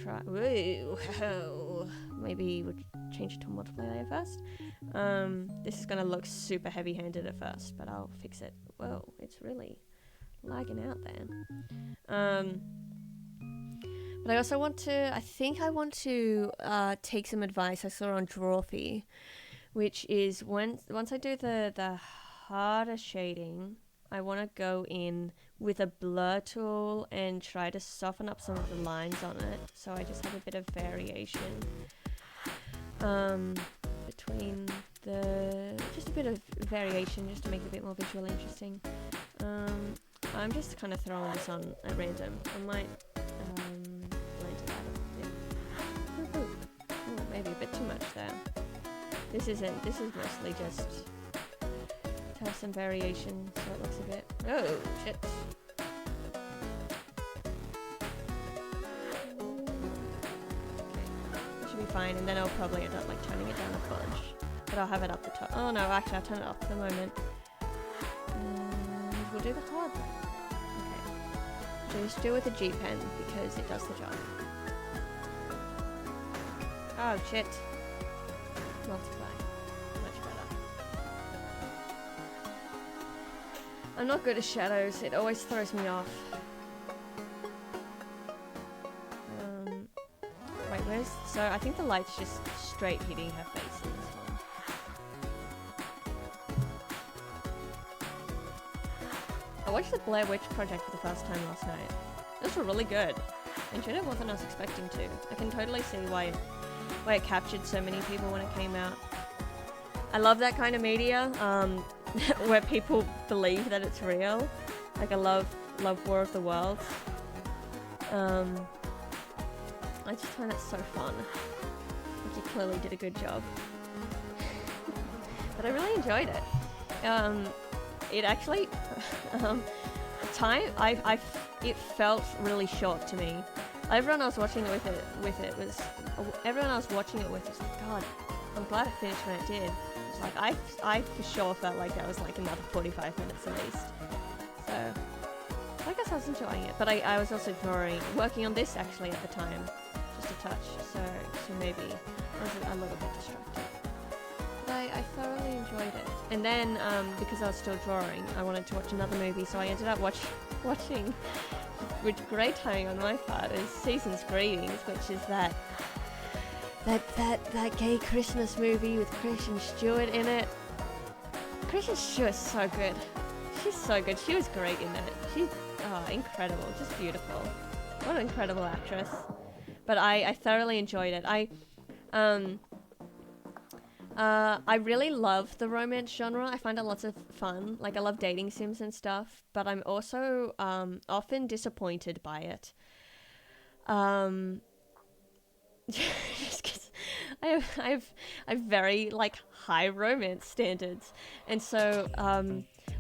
Speaker 1: try. Whoa, maybe we'll change it to a multiple layer first. This is gonna look super heavy-handed at first, but I'll fix it. Whoa, it's really lagging out there. But I also want to. I think I want to take some advice I saw on Drawfee, which is once I do the harder shading, I want to go in with a blur tool and try to soften up some of the lines on it, so I just have a bit of variation between just a bit of variation, just to make it a bit more visually interesting. I'm just kind of throwing this on at random. I might blend it out a bit. Oh, maybe a bit too much there. This is mostly just to have some variation, so it looks a bit... Oh, shit. Okay, that should be fine, and then I'll probably end up like turning it down a bunch. But I'll have it up the top. Oh no, actually I'll turn it up for the moment. And we'll do the hard one. Okay. Just do it with a G pen, because it does the job. Oh, shit. Multiply. Much better. I'm not good at shadows. It always throws me off. Wait, where's... So I think the light's just straight hitting her face in this one. I watched the Blair Witch Project for the first time last night. It was really good. I enjoyed it more than I was expecting to. I can totally see why it captured so many people when it came out. I love that kind of media, where people believe that it's real. Like I love War of the Worlds. I just find that so fun. Like you clearly did a good job. But I really enjoyed it. It actually, it felt really short to me. Everyone I was watching it with was like, God, I'm glad it finished when it did. It's like I for sure felt like that was like another 45 minutes at least. So I guess I was enjoying it, but I was also working on this actually at the time, just a touch. So maybe I was a little bit distracted. But I thoroughly enjoyed it. And then because I was still drawing, I wanted to watch another movie, so I ended up watching. Which great timing on my part is Season's Greetings, which is that gay Christmas movie with Kristen Stewart in it. Kristen Stewart is so good. She's so good. She was great in it. She's incredible, just beautiful. What an incredible actress. But I thoroughly enjoyed it. I really love the romance genre. I find it lots of fun. Like, I love dating sims and stuff, but I'm also often disappointed by it. Just 'cause I have very like high romance standards, and so I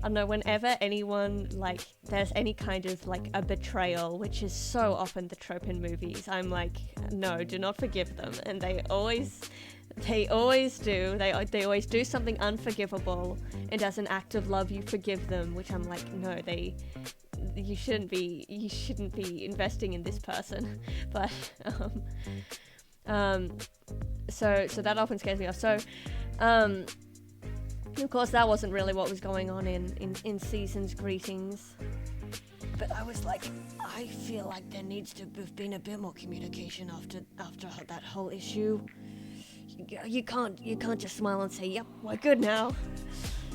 Speaker 1: don't know, whenever anyone, like, there's any kind of like a betrayal, which is so often the trope in movies, I'm like, no, do not forgive them. And they always do. They always do something unforgivable, and as an act of love you forgive them, which I'm like, no, you shouldn't be investing in this person. But so that often scares me off. So of course that wasn't really what was going on in Season's greetings, but I was like, I feel like there needs to have been a bit more communication after that whole issue. You can't just smile and say, yep, we're good now.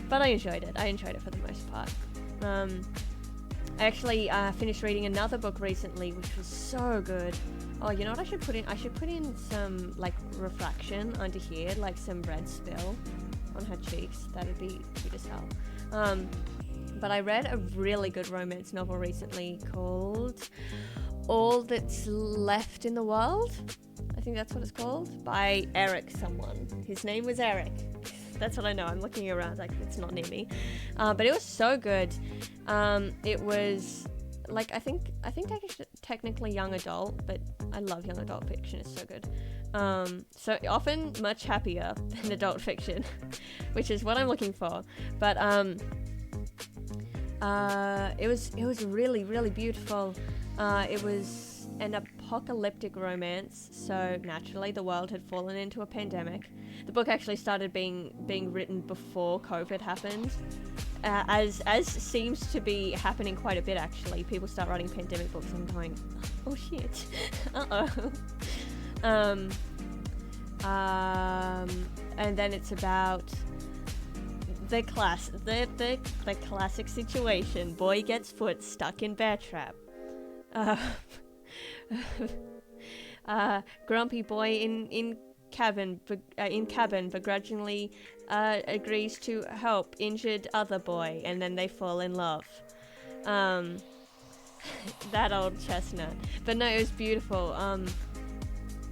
Speaker 1: But I enjoyed it for the most part. I actually finished reading another book recently, which was so good. Oh, you know what I should put in? I should put in some, like, refraction under here, like some red spill on her cheeks. That'd be cute as hell. But I read a really good romance novel recently called All That's Left in the World. I think that's what it's called, by Eric someone. His name was Eric. That's what I know. I'm looking around, like, it's not near me. But it was so good. It was, like, I think technically young adult, but I love young adult fiction. It's so good. So often much happier than adult fiction, which is what I'm looking for. But it was really, really beautiful. It was an apocalyptic romance, so naturally the world had fallen into a pandemic. The book actually started being written before COVID happened, as seems to be happening quite a bit actually. People start writing pandemic books and going, oh shit, and then it's about the classic situation: boy gets foot stuck in bear trap. Grumpy boy in cabin begrudgingly agrees to help injured other boy, and then they fall in love. That old chestnut. But no, it was beautiful.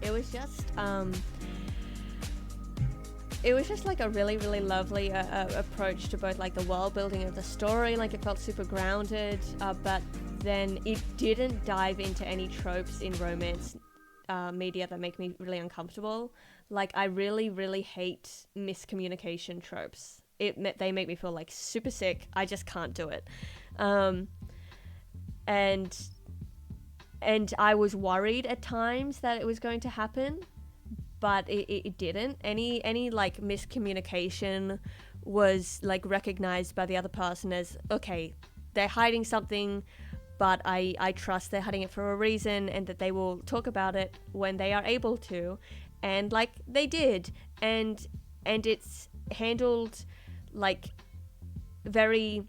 Speaker 1: It was just like a really, really lovely approach to both, like, the world building of the story. Like, it felt super grounded, but then it didn't dive into any tropes in romance media that make me really uncomfortable. Like, I really, really hate miscommunication tropes. They make me feel like super sick. I just can't do it. And I was worried at times that it was going to happen, but it didn't. Any like miscommunication was, like, recognized by the other person as, okay, they're hiding something, but I trust they're hiding it for a reason, and that they will talk about it when they are able to. And, like, they did. And it's handled, like, very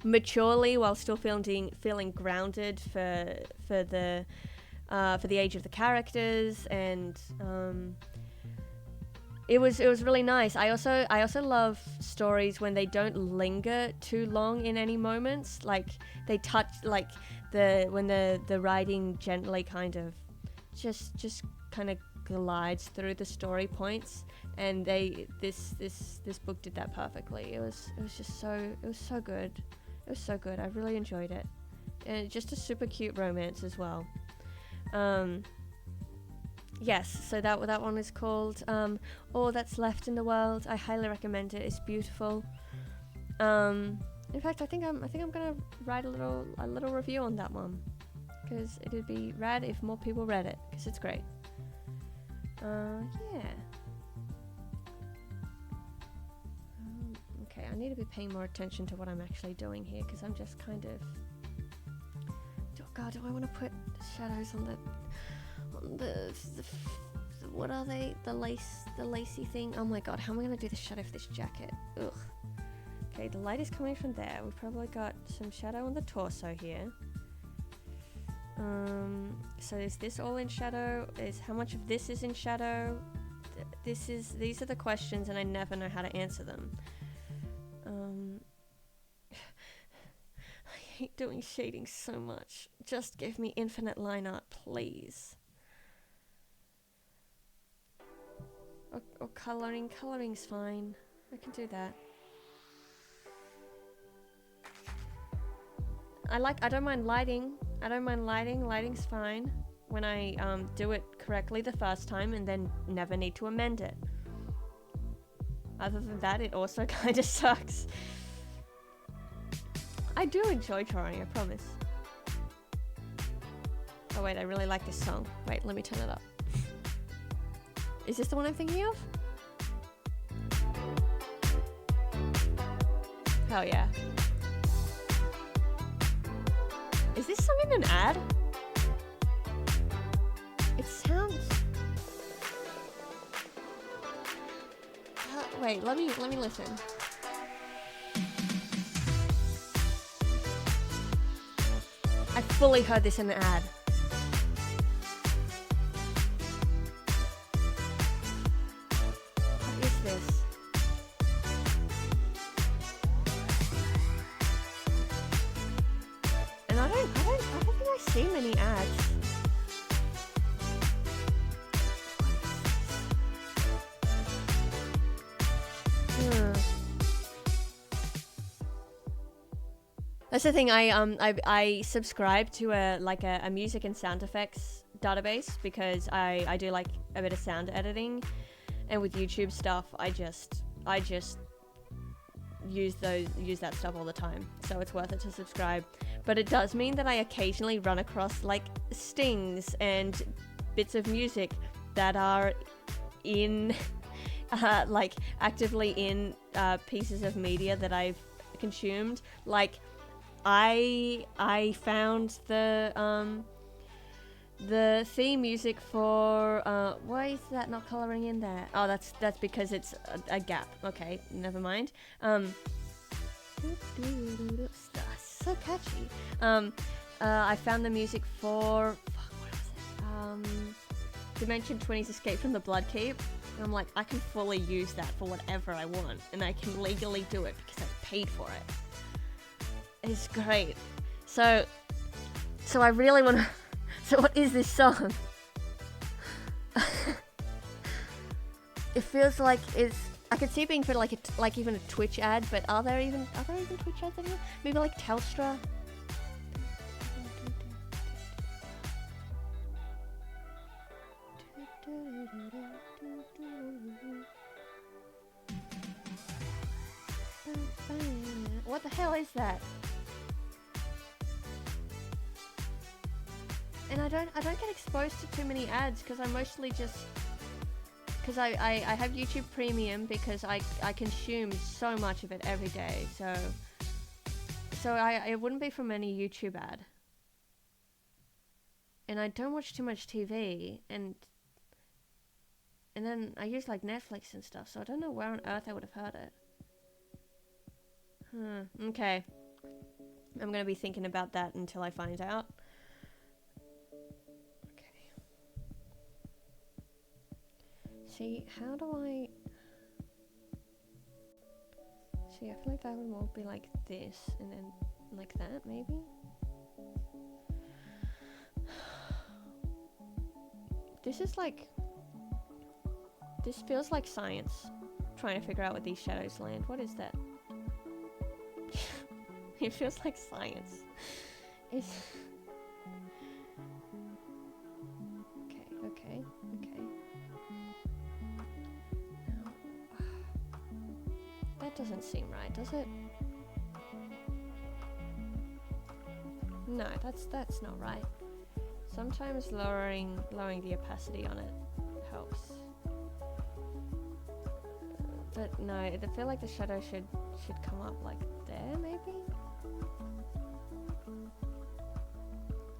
Speaker 1: maturely while still feeling grounded for the age of the characters. And it was really nice. I also love stories when they don't linger too long in any moments. Like, they touch, like, when the writing gently kind of just kind of glides through the story points, and this book did that perfectly. It was so good. It was so good. I really enjoyed it. And just a super cute romance as well. Yes, so that one is called All That's Left in the World. I highly recommend it. It's beautiful. In fact, I think I'm gonna write a little review on that one, because it'd be rad if more people read it, because it's great. Yeah. Okay, I need to be paying more attention to what I'm actually doing here, because I'm just kind of... Oh god, do I want to put shadows on the what are they? The lacy thing? Oh my god, how am I going to do the shadow for this jacket? Ugh. Okay, the light is coming from there. We've probably got some shadow on the torso here. So is this all in shadow? Is how much of this is in shadow? These are the questions, and I never know how to answer them. I hate doing shading so much. Just give me infinite line art, please. Or coloring. Coloring's fine. I can do that. I don't mind lighting. Lighting's fine when I do it correctly the first time and then never need to amend it. Other than that, it also kind of sucks. I do enjoy drawing, I promise. Oh wait, I really like this song. Wait, let me turn it up. Is this the one I'm thinking of? Hell yeah. Is this song in an ad? It sounds... wait, let me listen. I fully heard this in the ad. What is this? And I don't think I see many ads. That's the thing. I subscribe to a music and sound effects database because I do like a bit of sound editing, and with YouTube stuff I just use that stuff all the time, so it's worth it to subscribe. But it does mean that I occasionally run across like stings and bits of music that are in like actively in pieces of media that I've consumed. Like I found the theme music for why is that not coloring in there? Oh, that's because it's a gap. Okay, never mind. So catchy. I found the music for what was it? Dimension 20's Escape from the Bloodkeep. And I'm like, I can fully use that for whatever I want, and I can legally do it because I paid for it. It's great. So I really want to... So what is this song? It feels like it's... I could see it being for like even a Twitch ad, but are there even Twitch ads anymore? Maybe like Telstra? What the hell is that? And I don't get exposed to too many ads because I mostly just... Because I have YouTube Premium because I consume so much of it every day, so it wouldn't be from any YouTube ad. And I don't watch too much TV, and then I use like Netflix and stuff, so I don't know where on earth I would have heard it. Okay. I'm gonna be thinking about that until I find out. Okay. See, how do I... See, I feel like that would more be like this, and then like that, maybe? This is like... This feels like science. Trying to figure out where these shadows land. What is that? It feels like science. It's... Okay. Now, that doesn't seem right, does it? No, that's not right. Sometimes lowering the opacity on it helps. But no, I feel like the shadow should come up like there, maybe?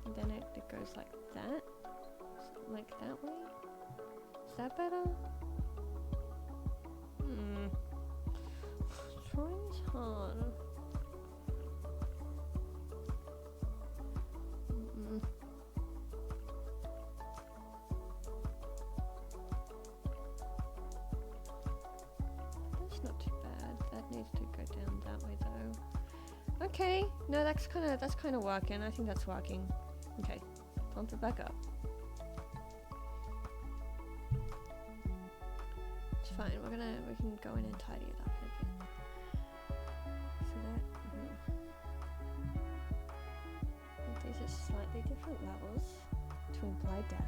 Speaker 1: And then it goes like that? Like that way? Is that better? Drawing's hard. That's not too bad. That needs to go down that way though. Okay, no, that's kind of working. I think that's working. Okay, pump it back up. It's fine. We can go in and tidy it up a bit. So that these are slightly different levels to imply depth.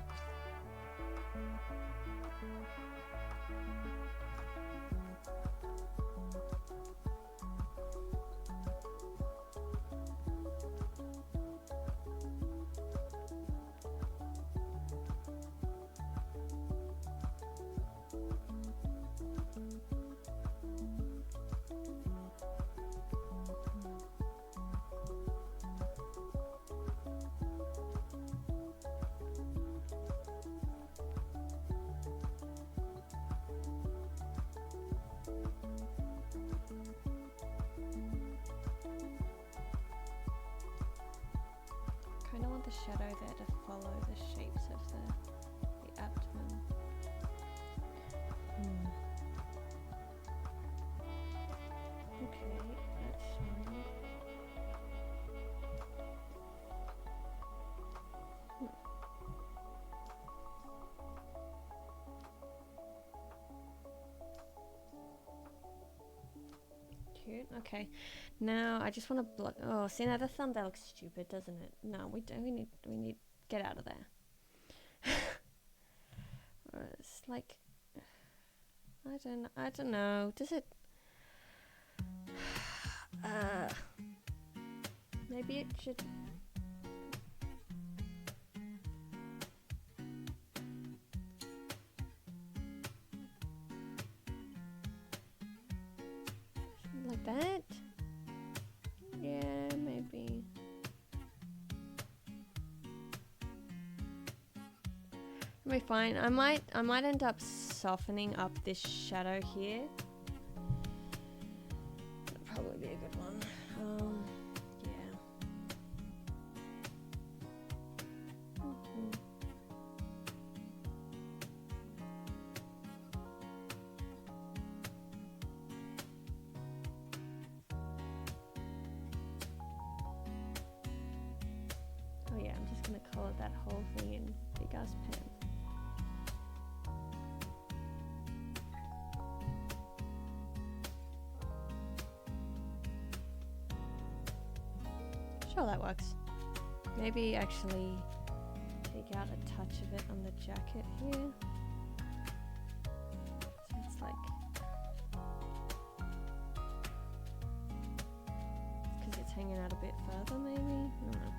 Speaker 1: I want the shadow there to follow the shapes of the abdomen. Okay, that's fine. Cute. Okay. Now I just want to block. Oh, see now the thumbnail looks stupid, doesn't it? No, we don't. We need get out of there. It's like I don't know. Does it? Maybe it should. Like that? Yeah, maybe. It'll be fine. I might end up softening up this shadow here. That'd probably be a good one. Yeah. Oh yeah, I'm just gonna color that whole thing in big ass pen. Sure, that works. Maybe actually take out a touch of it on the jacket here. So it's like, because it's hanging out a bit further maybe? I don't know.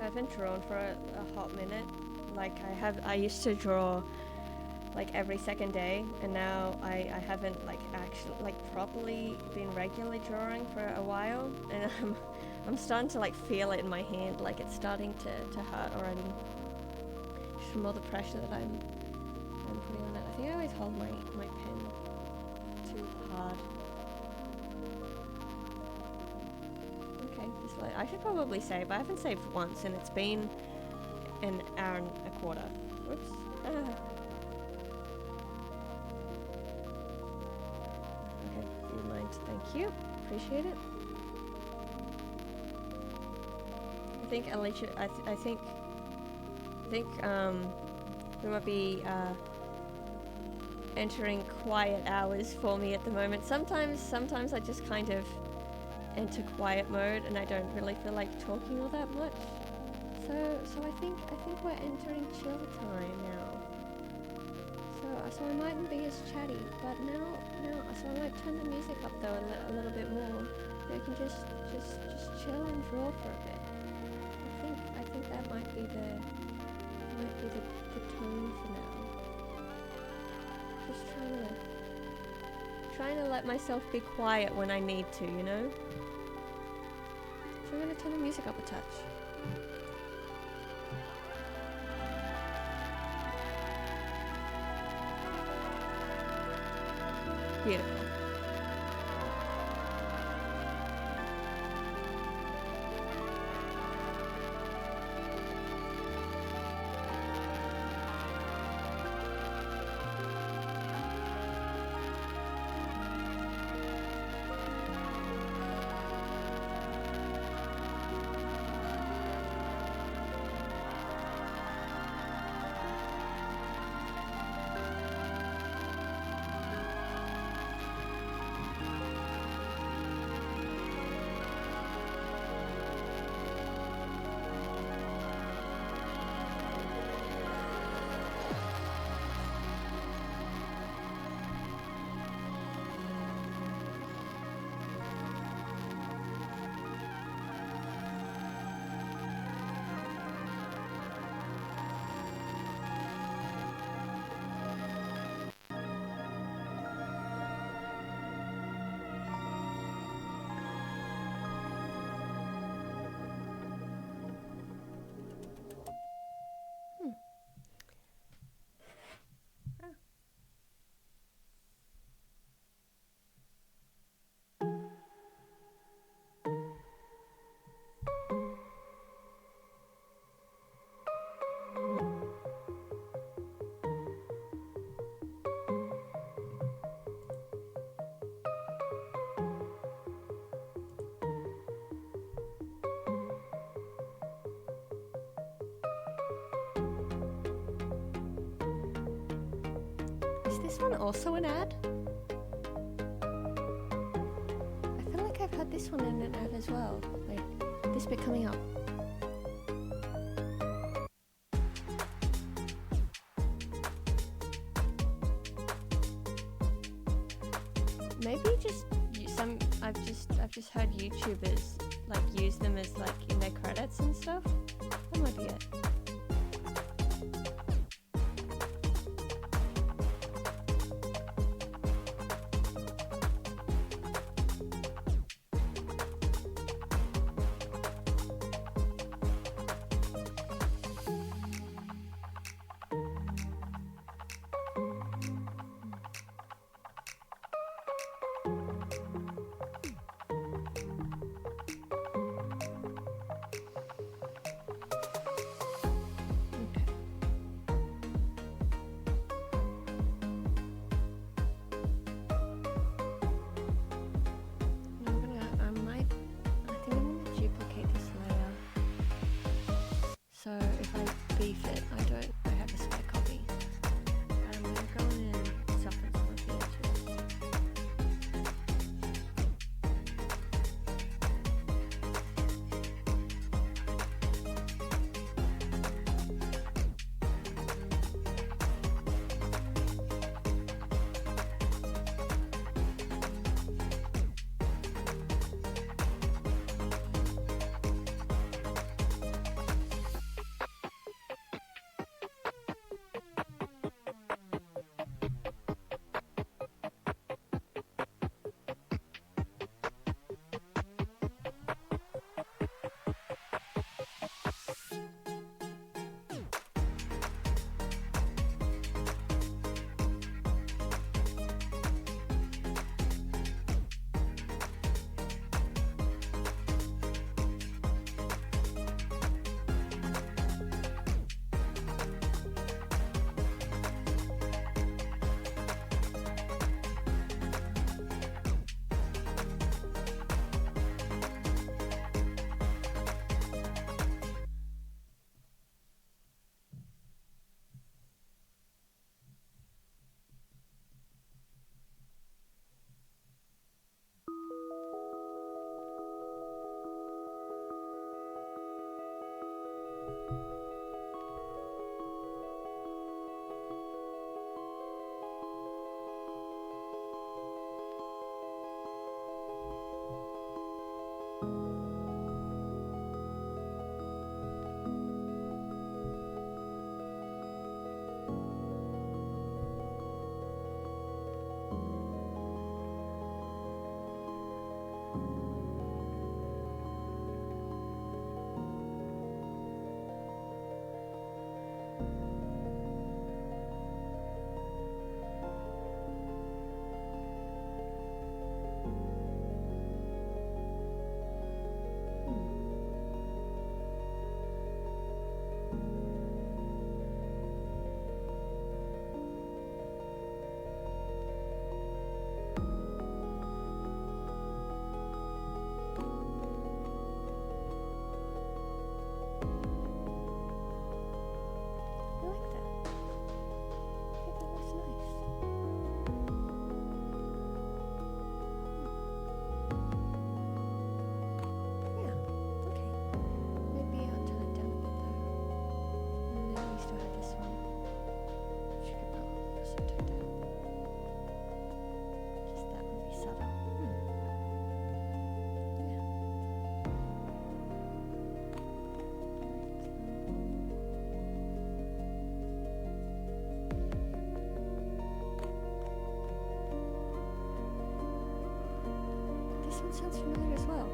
Speaker 1: haven't drawn for a hot minute. Like I used to draw like every second day, and now I haven't like actually like properly been regularly drawing for a while, and I'm starting to like feel it in my hand, like it's starting to hurt already. Just from all the pressure that I'm putting on it. I think I always hold my pen too hard. Okay, I should probably save. I haven't saved once, and it's been an hour and a quarter. Whoops. Okay, do you mind? Thank you. Appreciate it. I think Alicia. I think we might be entering quiet hours for me at the moment. Sometimes I just kind of enter quiet mode, and I don't really feel like talking all that much. So I think we're entering chill time now. So I mightn't be as chatty, but now so I might turn the music up though a little bit more. So you can just chill and draw for a bit. I think that might be the tone for now. Just trying to let myself be quiet when I need to, you know? So I'm gonna turn the music up a touch. Beautiful. Is this one also an ad? I feel like I've had this one in an ad as well. Wait, this bit coming up. Maybe just I've just heard YouTubers like use them as like in their credits and stuff. That might be it. So if I beef it, I have a spare copy. I'm going to go in and soften some of the edges. this one sounds familiar as well.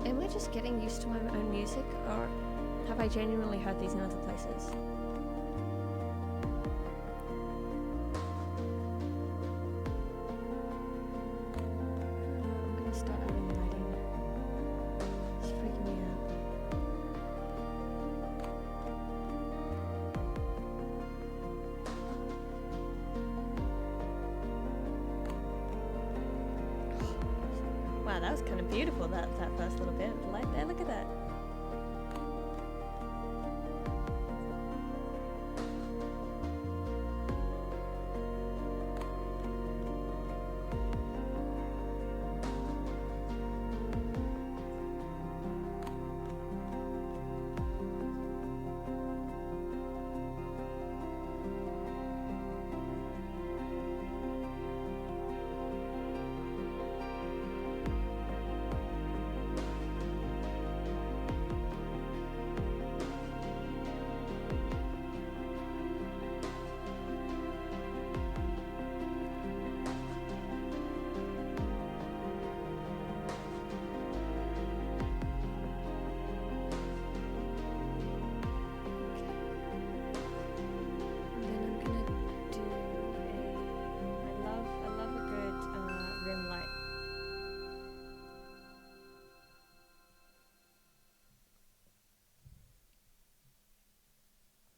Speaker 1: Am I just getting used to my own music, or have I genuinely heard these in other places? I'm gonna start adding lighting. It's freaking me out. Wow, that was kind of beautiful, that first little bit of light there. Look at that.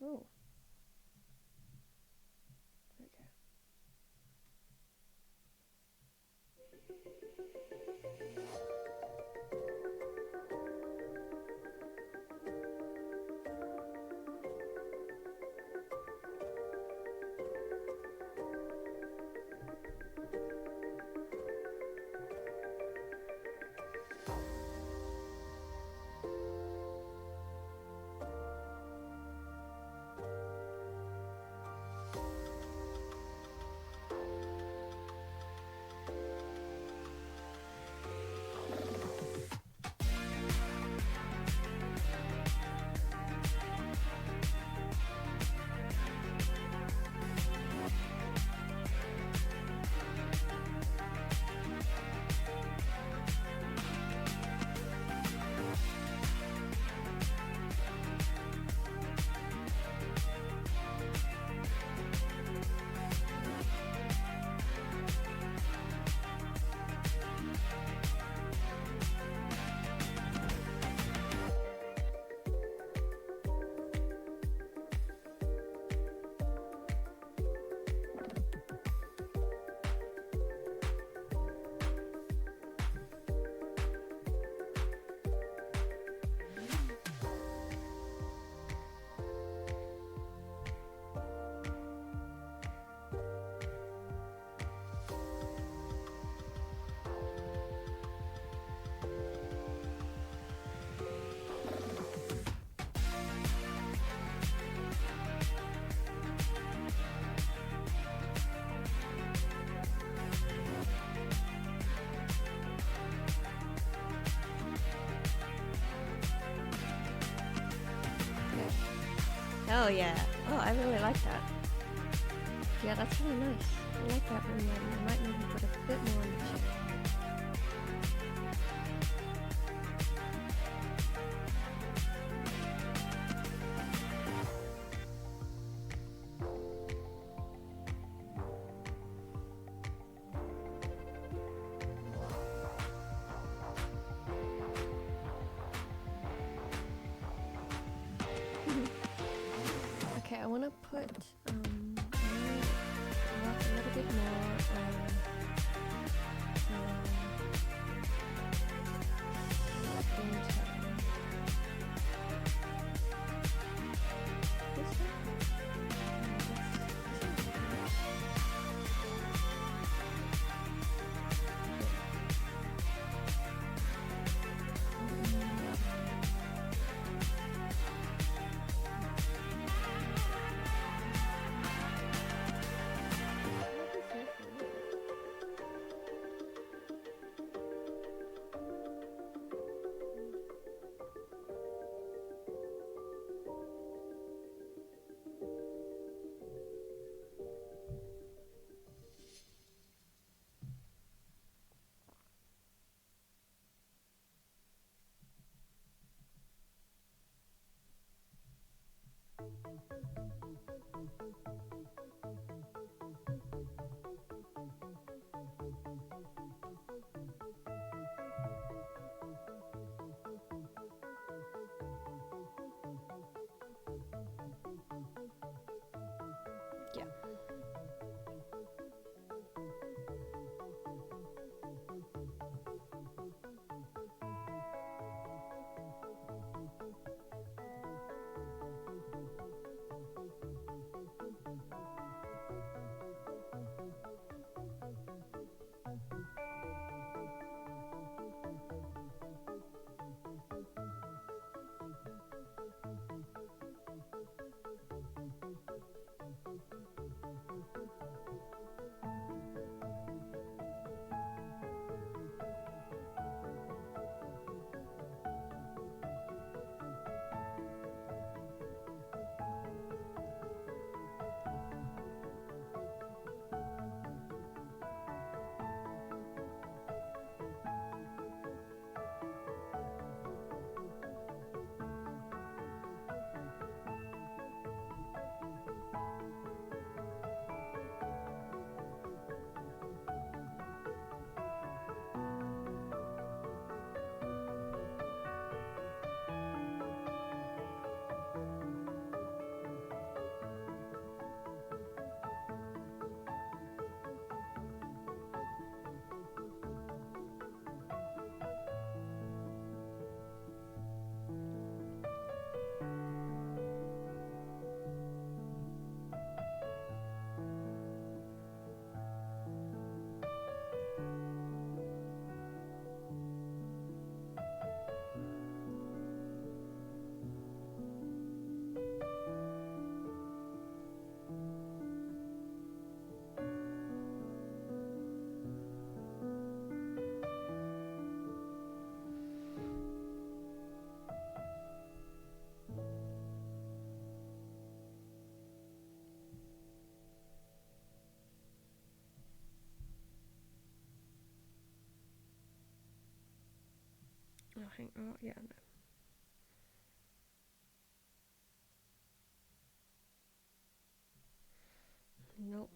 Speaker 1: Oh. Okay. Oh yeah. Oh, I really like that. Yeah, that's really nice. I like that room lighting. I might maybe put a bit more on the chair. Okay, I want to put a little bit more skin tone. This one? Yeah. Oh, hang on. Oh, yeah. No. Nope.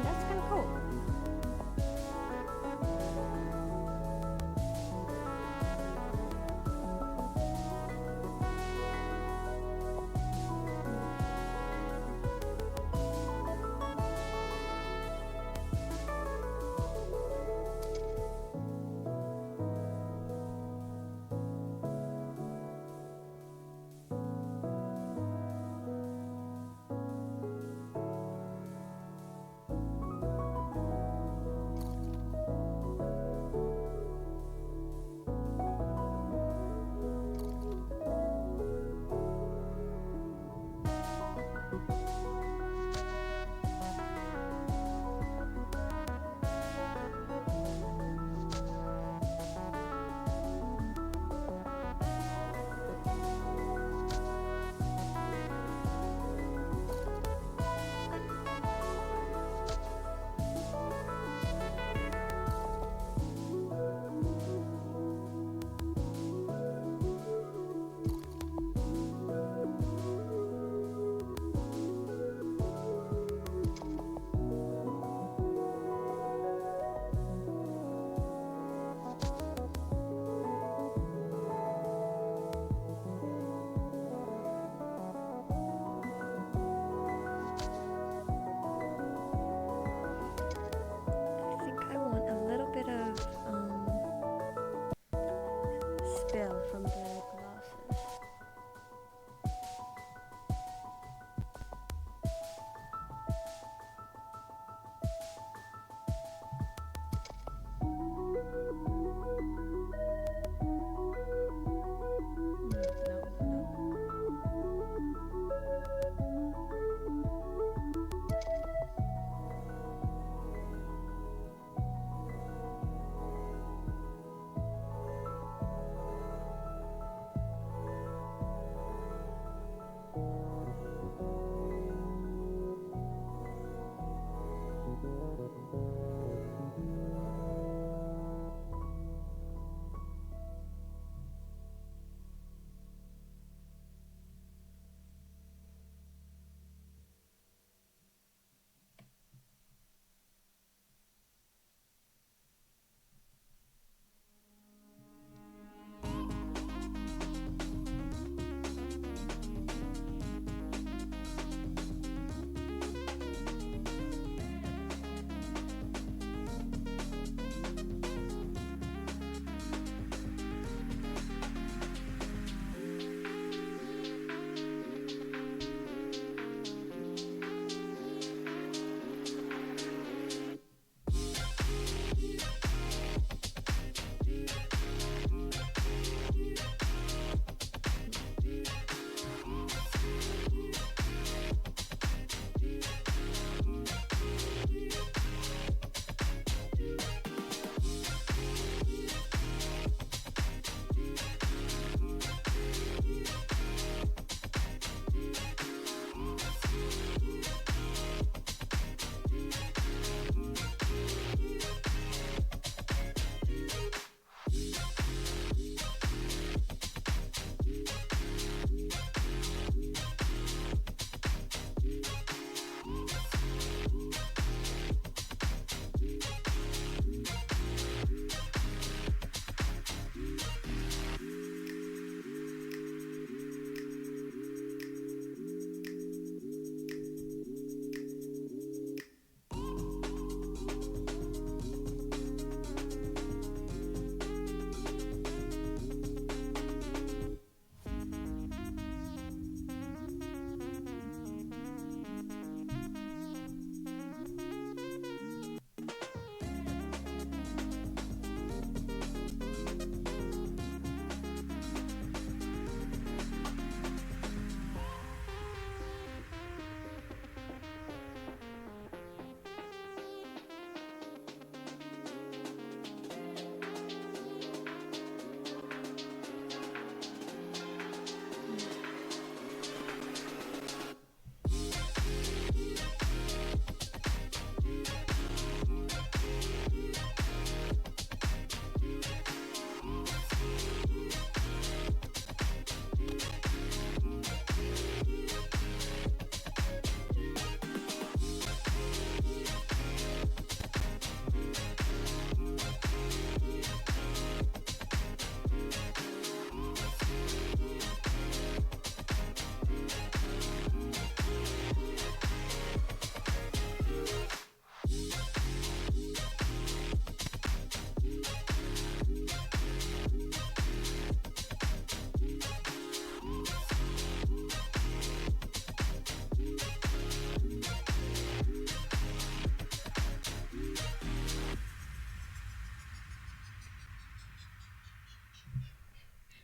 Speaker 1: That's kind of cool. I think I want a little bit of spill from the glasses.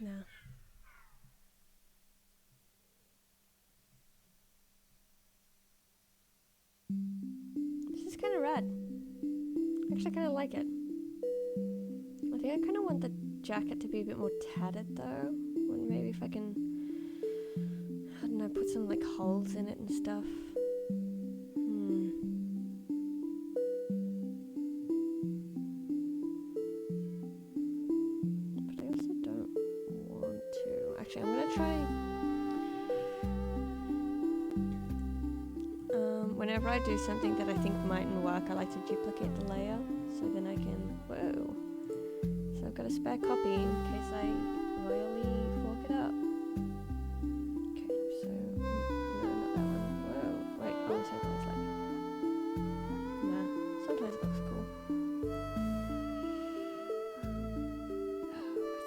Speaker 1: No. This is kind of rad. Actually, I kind of like it. I think I kind of want the jacket to be a bit more tattered though. Or maybe if I can, I don't know, put some like holes in it and stuff. But I also don't want to. Actually, I'm gonna try. Whenever I do something that I think mightn't work, I like to duplicate the layer, so then I can, whoa. So I've got a spare copy in case I royally fork it up. Okay, so, no, not that one. Whoa, wait, oh, so that looks like, nah, sometimes it looks cool.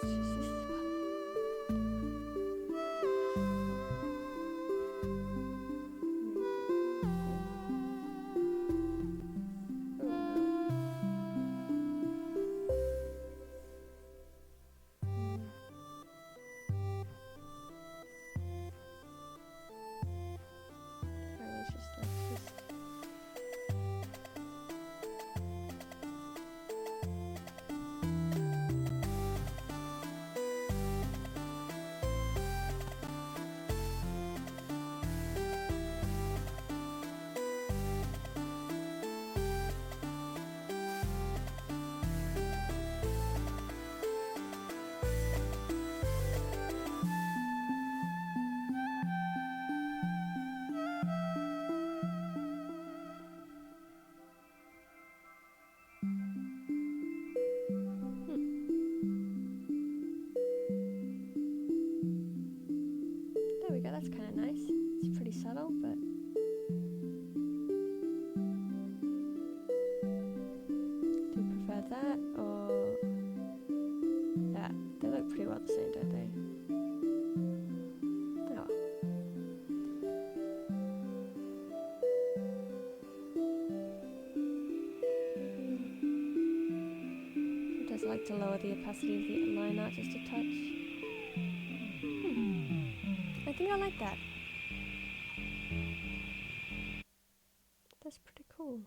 Speaker 1: Let's use this one. There we go, that's kind of nice. It's pretty subtle, but... Do you prefer that, or... that? They look pretty well the same, don't they? Oh. Sometimes I like to lower the opacity of the line art just a touch. I think I like that. That's pretty cool.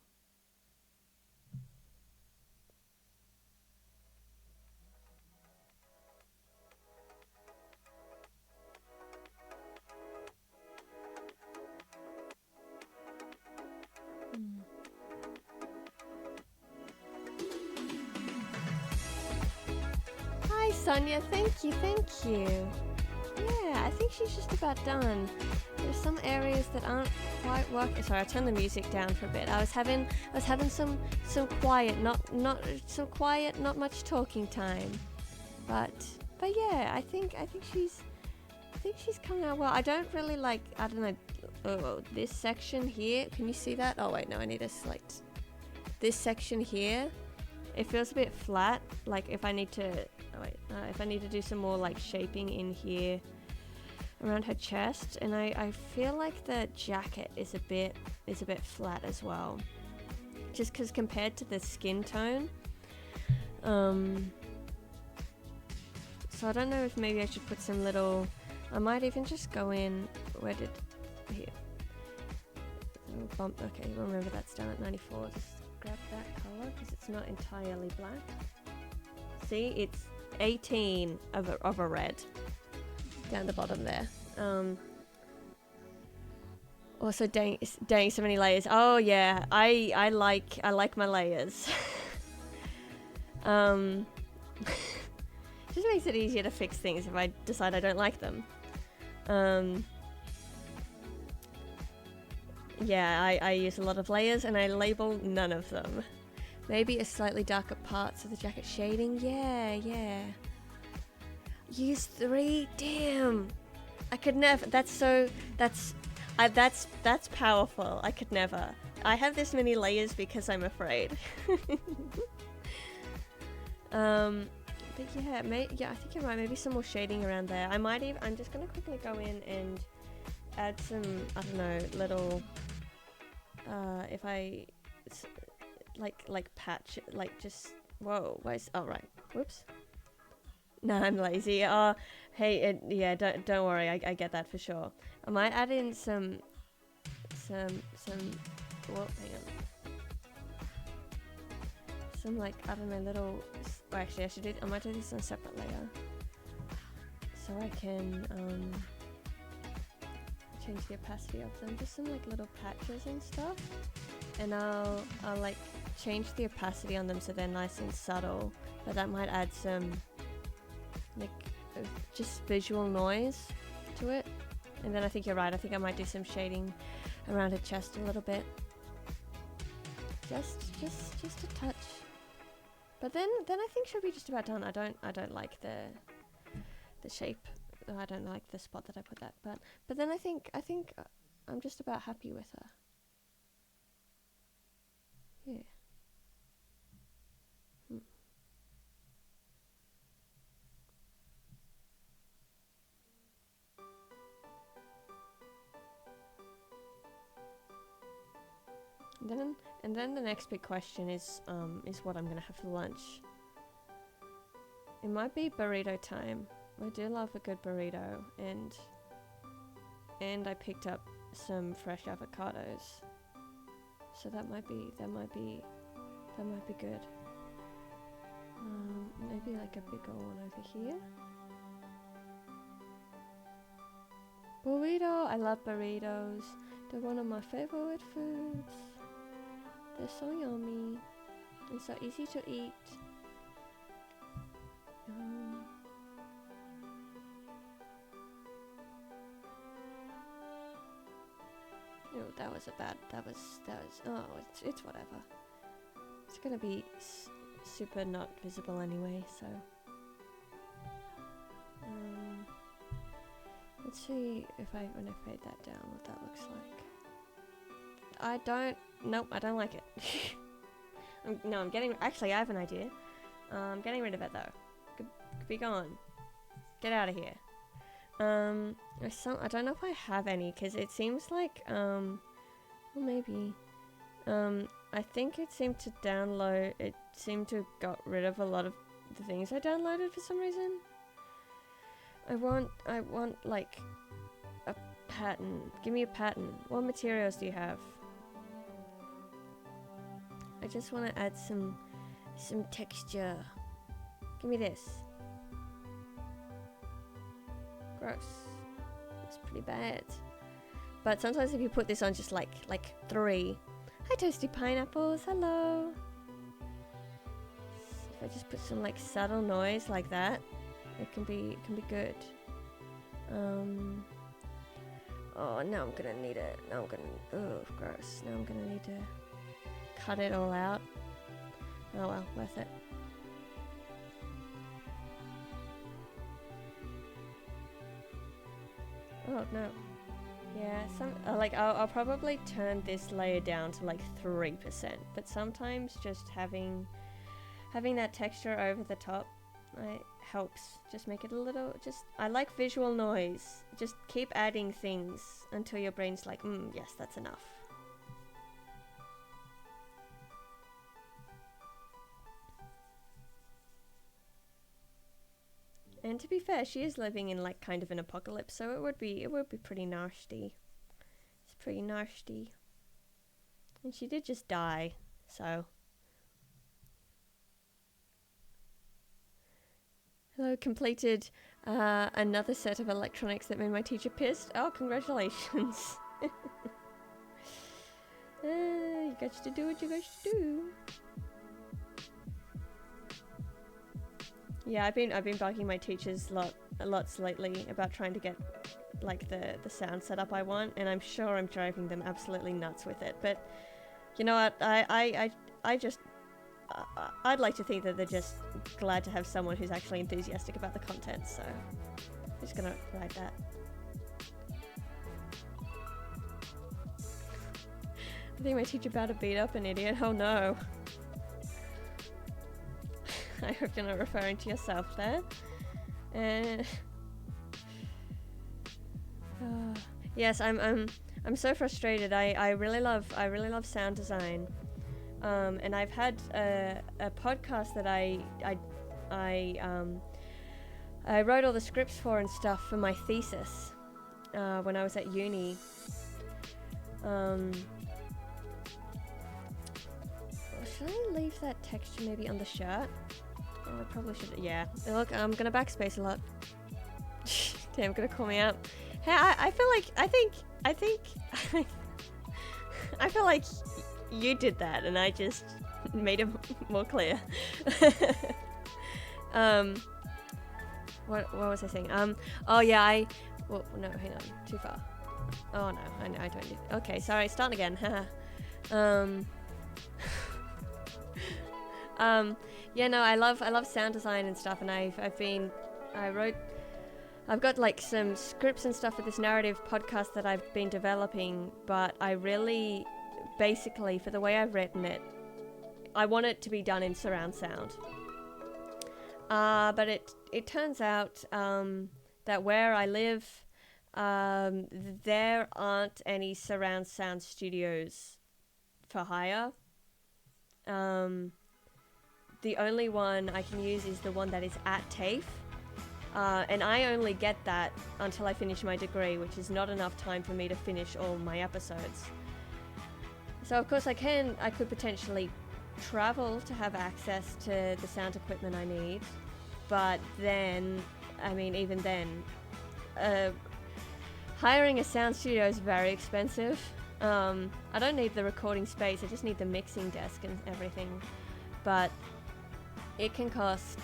Speaker 1: Hi Sonia, thank you, thank you. Yeah, I think she's just about done. There's some areas that aren't quite working. Sorry, I turned the music down for a bit. I was having some quiet, not much talking time. But yeah, I think she's coming out well. I don't really like, I don't know, this section here. Can you see that? Oh wait, no, I need to select this section here. It feels a bit flat. Like if I need to, if I need to do some more like shaping in here around her chest, and I feel like the jacket is a bit flat as well, just because compared to the skin tone. So I don't know if maybe I should put some little. I might even just go in. Where did here? Bump. Okay, remember that's down at 94. Just grab that color because it's not entirely black. See, it's 18 of a red down the bottom there. Also, dang, so many layers. Oh yeah, I like my layers. Just makes it easier to fix things if I decide I don't like them. Yeah, I use a lot of layers and I label none of them. Maybe a slightly darker parts of the jacket shading. Yeah. Use 3. Damn. I could never. That's powerful. I could never. I have this many layers because I'm afraid. But yeah, I think you're right. Maybe some more shading around there. I'm just gonna quickly go in and add some, I don't know, little. If I like patch, like just whoa. Where's right? Whoops.
Speaker 2: No, I'm lazy. Hey, yeah, don't worry. I get that for sure. I might add in some. Well, hang on. Some like I don't know little. Well, actually, I might do this on a separate layer, so I can change the opacity of them. Just some like little patches and stuff, and I'll like change the opacity on them so they're nice and subtle. But that might add some like just visual noise to it. And then I think you're right. I think I might do some shading around her chest a little bit. Just a touch. But then I think she'll be just about done. I don't like the shape. I don't like the spot that I put that. But then I think I'm just about happy with her. Yeah. And then the next big question is what I'm gonna have for lunch. It might be burrito time. I do love a good burrito, and I picked up some fresh avocados, so that might be good. Maybe like a bigger one over here. Burrito, I love burritos. They're one of my favorite foods. They're so yummy and so easy to eat. Oh, that was it's whatever. It's gonna be super not visible anyway, so. Let's see when I fade that down, what that looks like. Nope, I don't like it. Actually, I have an idea. I'm getting rid of it though. Be gone. Get out of here. I don't know if I have any, because it seems like, well, maybe. I think it seemed to have got rid of a lot of the things I downloaded for some reason. I want like a pattern. Give me a pattern. What materials do you have? I just want to add some texture. Give me this. Gross. It's pretty bad. But sometimes if you put this on just like 3. Hi toasty pineapples, hello. If I just put some like subtle noise like that, it can be good. Oh, now I'm gonna need it. Oh, gross. Now I'm gonna need to cut it all out. Oh well, worth it. Oh no. Yeah, I'll probably turn this layer down to like 3%, but sometimes just having that texture over the top helps. Just make it a little, I like visual noise. Just keep adding things until your brain's like, yes, that's enough. And to be fair, she is living in like kind of an apocalypse, so it would be pretty nasty. It's pretty nasty. And she did just die, so. Hello, completed another set of electronics that made my teacher pissed. Oh, congratulations. You got to do what you got to do. Yeah, I've been bugging my teachers lots lately about trying to get like the sound setup I want, and I'm sure I'm driving them absolutely nuts with it. But you know what? I'd like to think that they're just glad to have someone who's actually enthusiastic about the content, so I'm just gonna ride that. I think my teacher about to beat up an idiot. Oh no. I hope you're not referring to yourself there. Yes, I'm so frustrated. I really love sound design. And I've had a podcast that I wrote all the scripts for and stuff for my thesis when I was at uni. Should I leave that texture maybe on the shirt? Oh, I probably should. Yeah. Look, I'm gonna backspace a lot. Damn, gonna call me out. Hey, I feel like I feel like you did that, and I just made it more clear. What was I saying? Oh yeah, well, no, hang on, too far. Oh no, I don't need. Okay, sorry, starting again. Yeah, no, I love sound design and stuff, and I've got like some scripts and stuff for this narrative podcast that I've been developing, but I really, basically, for the way I've written it, I want it to be done in surround sound. But it turns out that where I live, there aren't any surround sound studios for hire. The only one I can use is the one that is at TAFE. And I only get that until I finish my degree, which is not enough time for me to finish all my episodes. So of course I could potentially travel to have access to the sound equipment I need, but then, I mean, even then, hiring a sound studio is very expensive. I don't need the recording space, I just need the mixing desk and everything, but it can cost,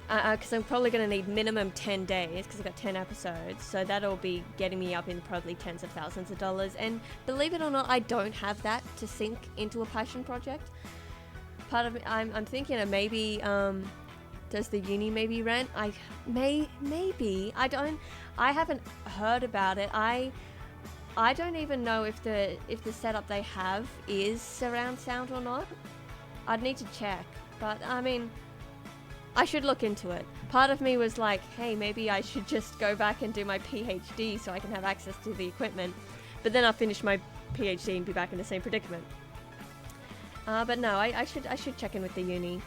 Speaker 2: because I'm probably going to need minimum 10 days because I've got 10 episodes, so that'll be getting me up in probably tens of thousands of dollars, and believe it or not, I don't have that to sink into a passion project. Part of it, I'm thinking of maybe, does the uni maybe rent? Maybe, I haven't heard about it. I don't even know if the setup they have is surround sound or not. I'd need to check, but I mean, I should look into it. Part of me was like, hey, maybe I should just go back and do my PhD so I can have access to the equipment. But then I'll finish my PhD and be back in the same predicament. But no, I should check in with the uni.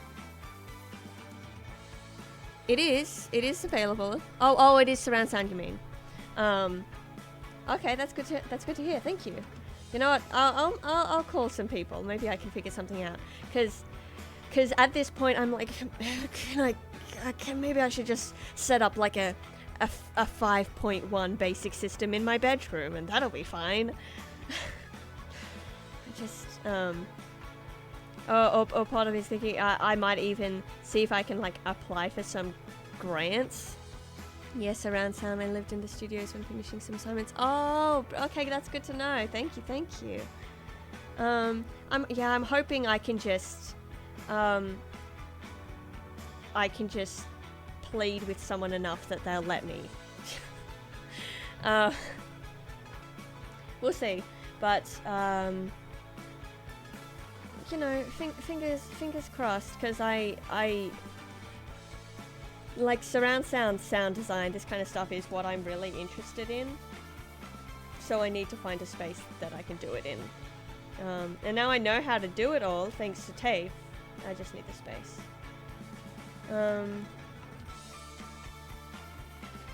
Speaker 2: It is available. Oh, it is surround sound, you mean? Okay, that's good to hear. Thank you. You know what? I'll call some people. Maybe I can figure something out. Because at this point I'm like, maybe I should just set up like a 5.1 basic system in my bedroom, and that'll be fine. Or part of me is thinking I might even see if I can like apply for some grants. Yes, surround sound. I lived in the studios when finishing some assignments. Oh, okay, that's good to know. Thank you. I'm hoping I can just plead with someone enough that they'll let me. We'll see, but you know, fingers crossed, because I like surround sound design, this kind of stuff is what I'm really interested in. So I need to find a space that I can do it in. And now I know how to do it all, thanks to TAFE. I just need the space.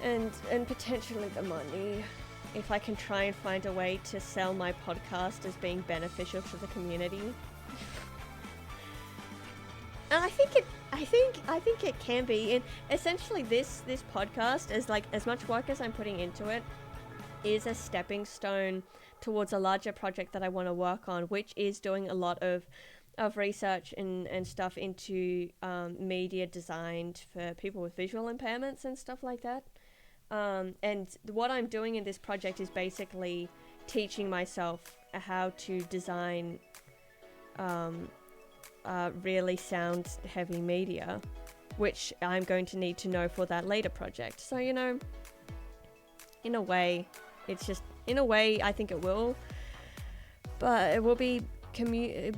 Speaker 2: And potentially the money, if I can try and find a way to sell my podcast as being beneficial to the community. And I think it can be. And essentially this podcast, as much work as I'm putting into it, is a stepping stone towards a larger project that I want to work on, which is doing a lot of research and stuff into media designed for people with visual impairments and stuff like that. And what I'm doing in this project is basically teaching myself how to design really sound heavy media, which I'm going to need to know for that later project. So, you know, in a way I think it will, but it will be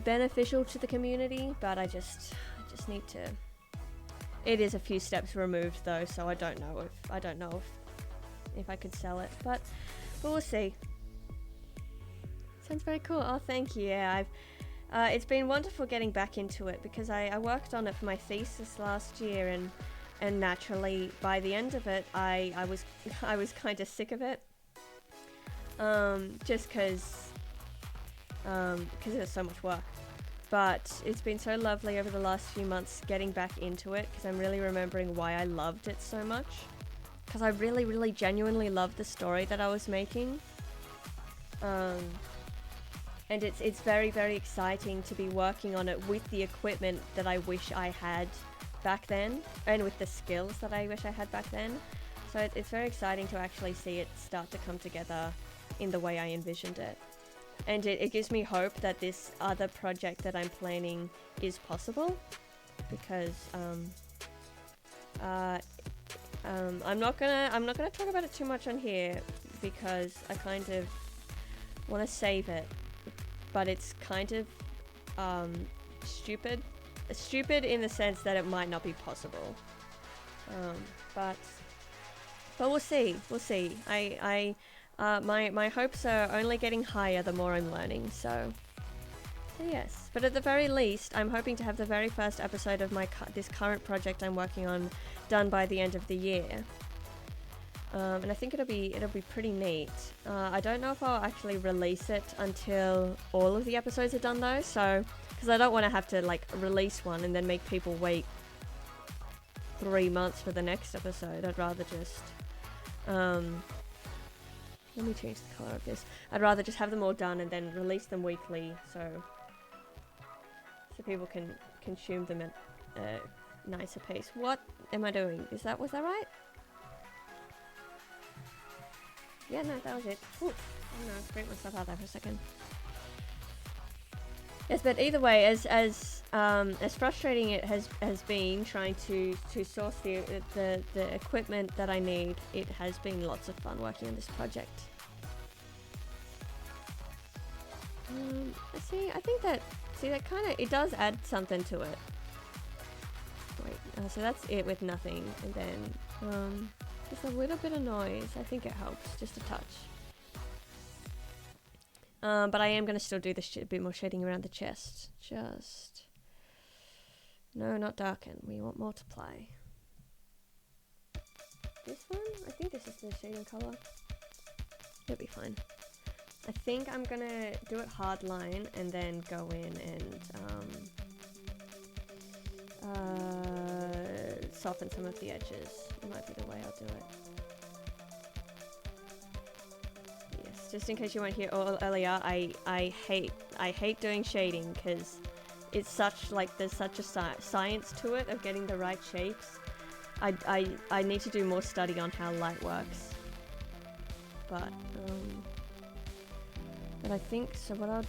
Speaker 2: beneficial to the community, but I just need to. It is a few steps removed though, so I don't know if I could sell it, but we'll see. Sounds very cool. Oh, thank you. Yeah, it's been wonderful getting back into it, because I worked on it for my thesis last year, and naturally by the end of it, I was I was kind of sick of it. Just because it was so much work. But it's been so lovely over the last few months getting back into it, because I'm really remembering why I loved it so much. Because I really, really genuinely loved the story that I was making. And it's very, very exciting to be working on it with the equipment that I wish I had back then, and with the skills that I wish I had back then. So it's very exciting to actually see it start to come together in the way I envisioned it. And it gives me hope that this other project that I'm planning is possible, because I'm not gonna talk about it too much on here, because I kind of want to save it. But it's kind of stupid in the sense that it might not be possible. But we'll see. My hopes are only getting higher the more I'm learning. So yes. But at the very least, I'm hoping to have the very first episode of this current project I'm working on done by the end of the year. And I think it'll be pretty neat. I don't know if I'll actually release it until all of the episodes are done though, so because I don't want to have to like release one and then make people wait 3 months for the next episode. I'd rather just let me change the color of this. I'd rather just have them all done and then release them weekly, so people can consume them at a nicer pace. What am I doing? Was that right? Yeah, no, that was it. Ooh, oh no, I scraped myself out there for a second. Yes, but either way, as frustrating it has been trying to source the equipment that I need, it has been lots of fun working on this project. I think that kind of, it does add something to it. Wait, so that's it with nothing, and then just a little bit of noise. I think it helps, just a touch. But I am going to still do a bit more shading around the chest. No, not darken. We want multiply. This one? I think this is the shading color. It'll be fine. I think I'm going to do it hard line and then go in and soften some of the edges. It might be the way I'll do it. Yes, just in case you weren't here earlier, I hate doing shading because it's there's such a science to it of getting the right shapes. I need to do more study on how light works. But I think so. What I'll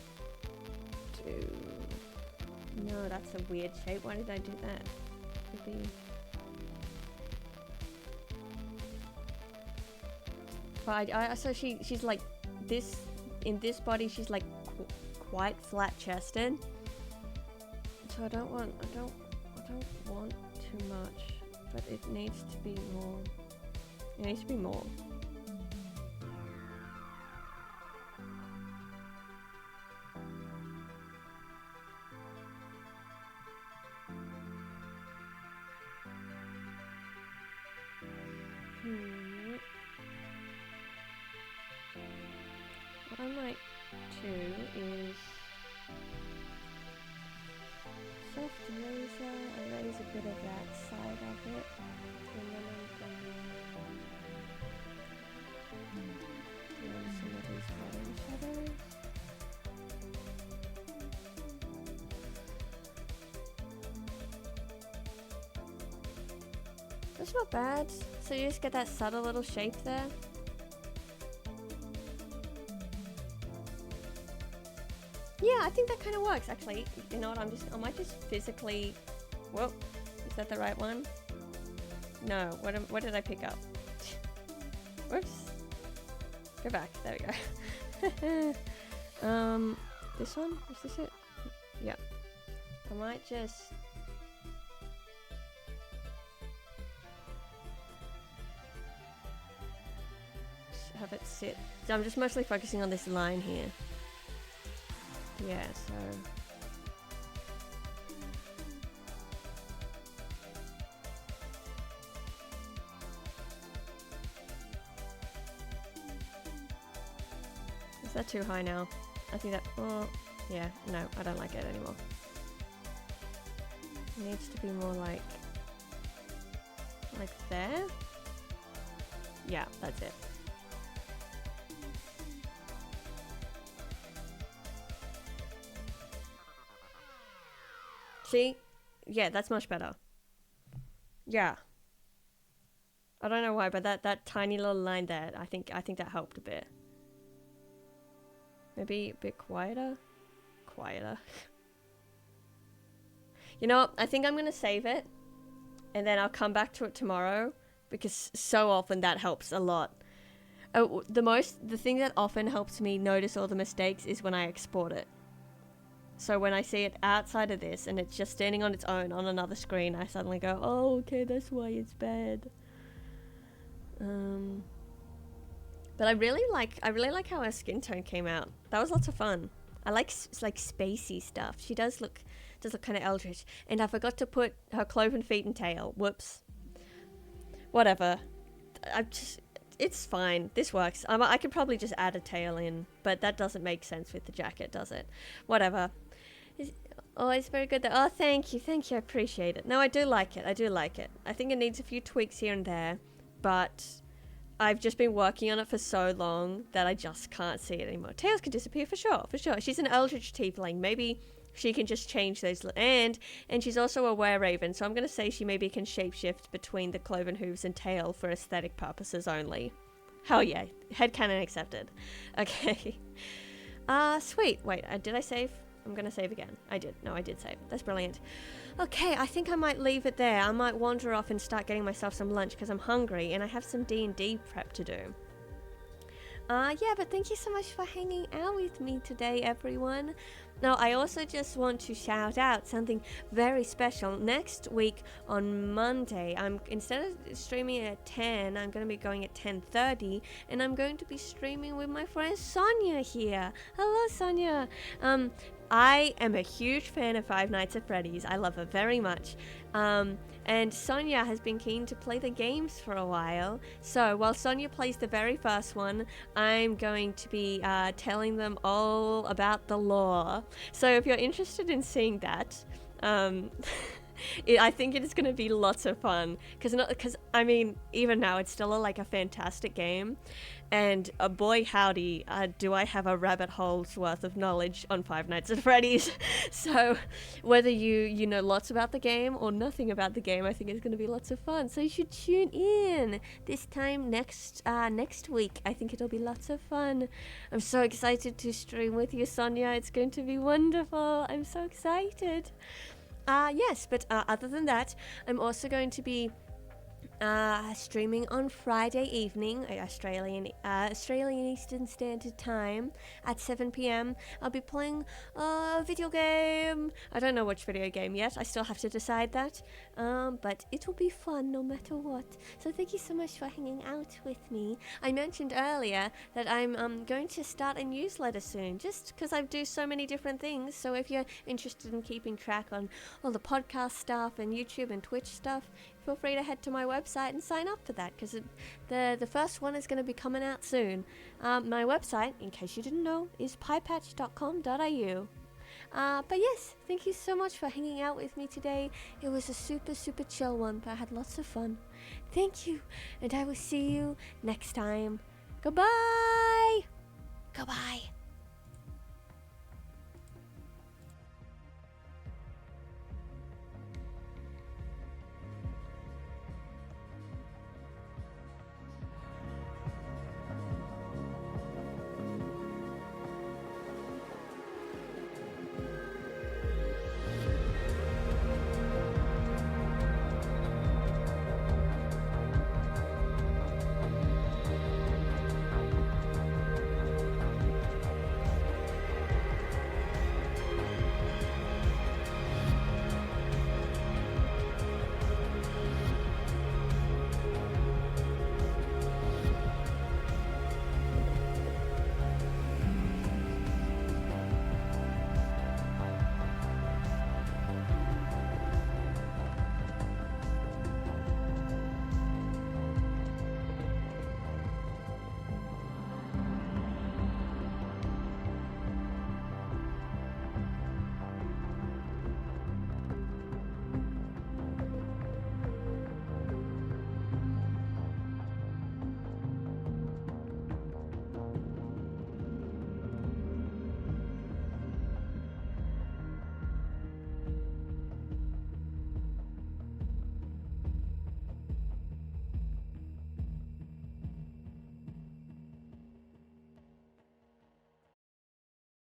Speaker 2: do? No, that's a weird shape. Why did I do that? Maybe. But so she's like this in this body. She's like quite flat chested. So I don't want too much, but it needs to be more. It needs to be more. What I might do is soft laser, erase a bit of that side of it, and then I'm gonna do some of these bottom shadows. That's not bad. So you just get that subtle little shape there. Yeah, I think that kind of works actually. You know what? I might just physically. Whoa, is that the right one? No. What did I pick up? Whoops. Go back. There we go. This one? Is this it? Yeah. I might just. Have it sit. So I'm just mostly focusing on this line here. Yeah, so Is that too high now? I think that, oh, yeah, no, I don't like it anymore. It needs to be more like there? Yeah, that's it. See? Yeah, that's much better. Yeah. I don't know why, but that tiny little line there, I think that helped a bit. Maybe a bit quieter? Quieter. You know what? I think I'm gonna save it, and then I'll come back to it tomorrow, because so often that helps a lot. The thing that often helps me notice all the mistakes is when I export it. So when I see it outside of this and it's just standing on its own on another screen, I suddenly go, oh, okay, that's why it's bad. But I really like how her skin tone came out. That was lots of fun. I like spacey stuff. She does look kind of eldritch. And I forgot to put her cloven feet and tail. Whoops. Whatever. It's fine. This works. I could probably just add a tail in, but that doesn't make sense with the jacket, does it? Whatever. Oh, it's very good. Oh, thank you. I appreciate it. No, I do like it. I think it needs a few tweaks here and there, but I've just been working on it for so long that I just can't see it anymore. Tails can disappear for sure. She's an Eldritch Tiefling. Maybe she can just change those. And she's also a were-raven, so I'm going to say she maybe can shapeshift between the cloven hooves and tail for aesthetic purposes only. Hell yeah. Headcanon accepted. Okay. Sweet. Wait, did I save? I'm going to save again. I did. No, I did save. That's brilliant. Okay, I think I might leave it there. I might wander off and start getting myself some lunch because I'm hungry and I have some D&D prep to do. Yeah, but thank you so much for hanging out with me today, everyone. Now, I also just want to shout out something very special. Next week on Monday, instead of streaming at 10, I'm going to be going at 10:30, and I'm going to be streaming with my friend Sonia here. Hello, Sonia. I am a huge fan of Five Nights at Freddy's. I love her very much. And Sonia has been keen to play the games for a while. So while Sonia plays the very first one, I'm going to be telling them all about the lore. So if you're interested in seeing that, I think it is going to be lots of fun. Because I mean, even now, it's still a fantastic game. And boy howdy, do I have a rabbit hole's worth of knowledge on Five Nights at Freddy's. So whether you know lots about the game or nothing about the game, I think it's going to be lots of fun. So you should tune in this time next week. I think it'll be lots of fun. I'm so excited to stream with you, Sonia. It's going to be wonderful. I'm so excited. Yes, but other than that, I'm also going to be streaming on Friday evening, Australian Eastern Standard Time at 7 p.m. I'll be playing a video game. I don't know which video game yet. I still have to decide that. But it will be fun no matter what. So thank you so much for hanging out with me. I mentioned earlier that I'm going to start a newsletter soon, just because I do so many different things. So if you're interested in keeping track on all the podcast stuff and YouTube and Twitch stuff, feel free to head to my website and sign up for that, because the first one is going to be coming out soon. My website, in case you didn't know, is piepatch.com.au. But yes, thank you so much for hanging out with me today. It was a super chill one, but I had lots of fun. Thank you, and I will see you next time. Goodbye! Goodbye!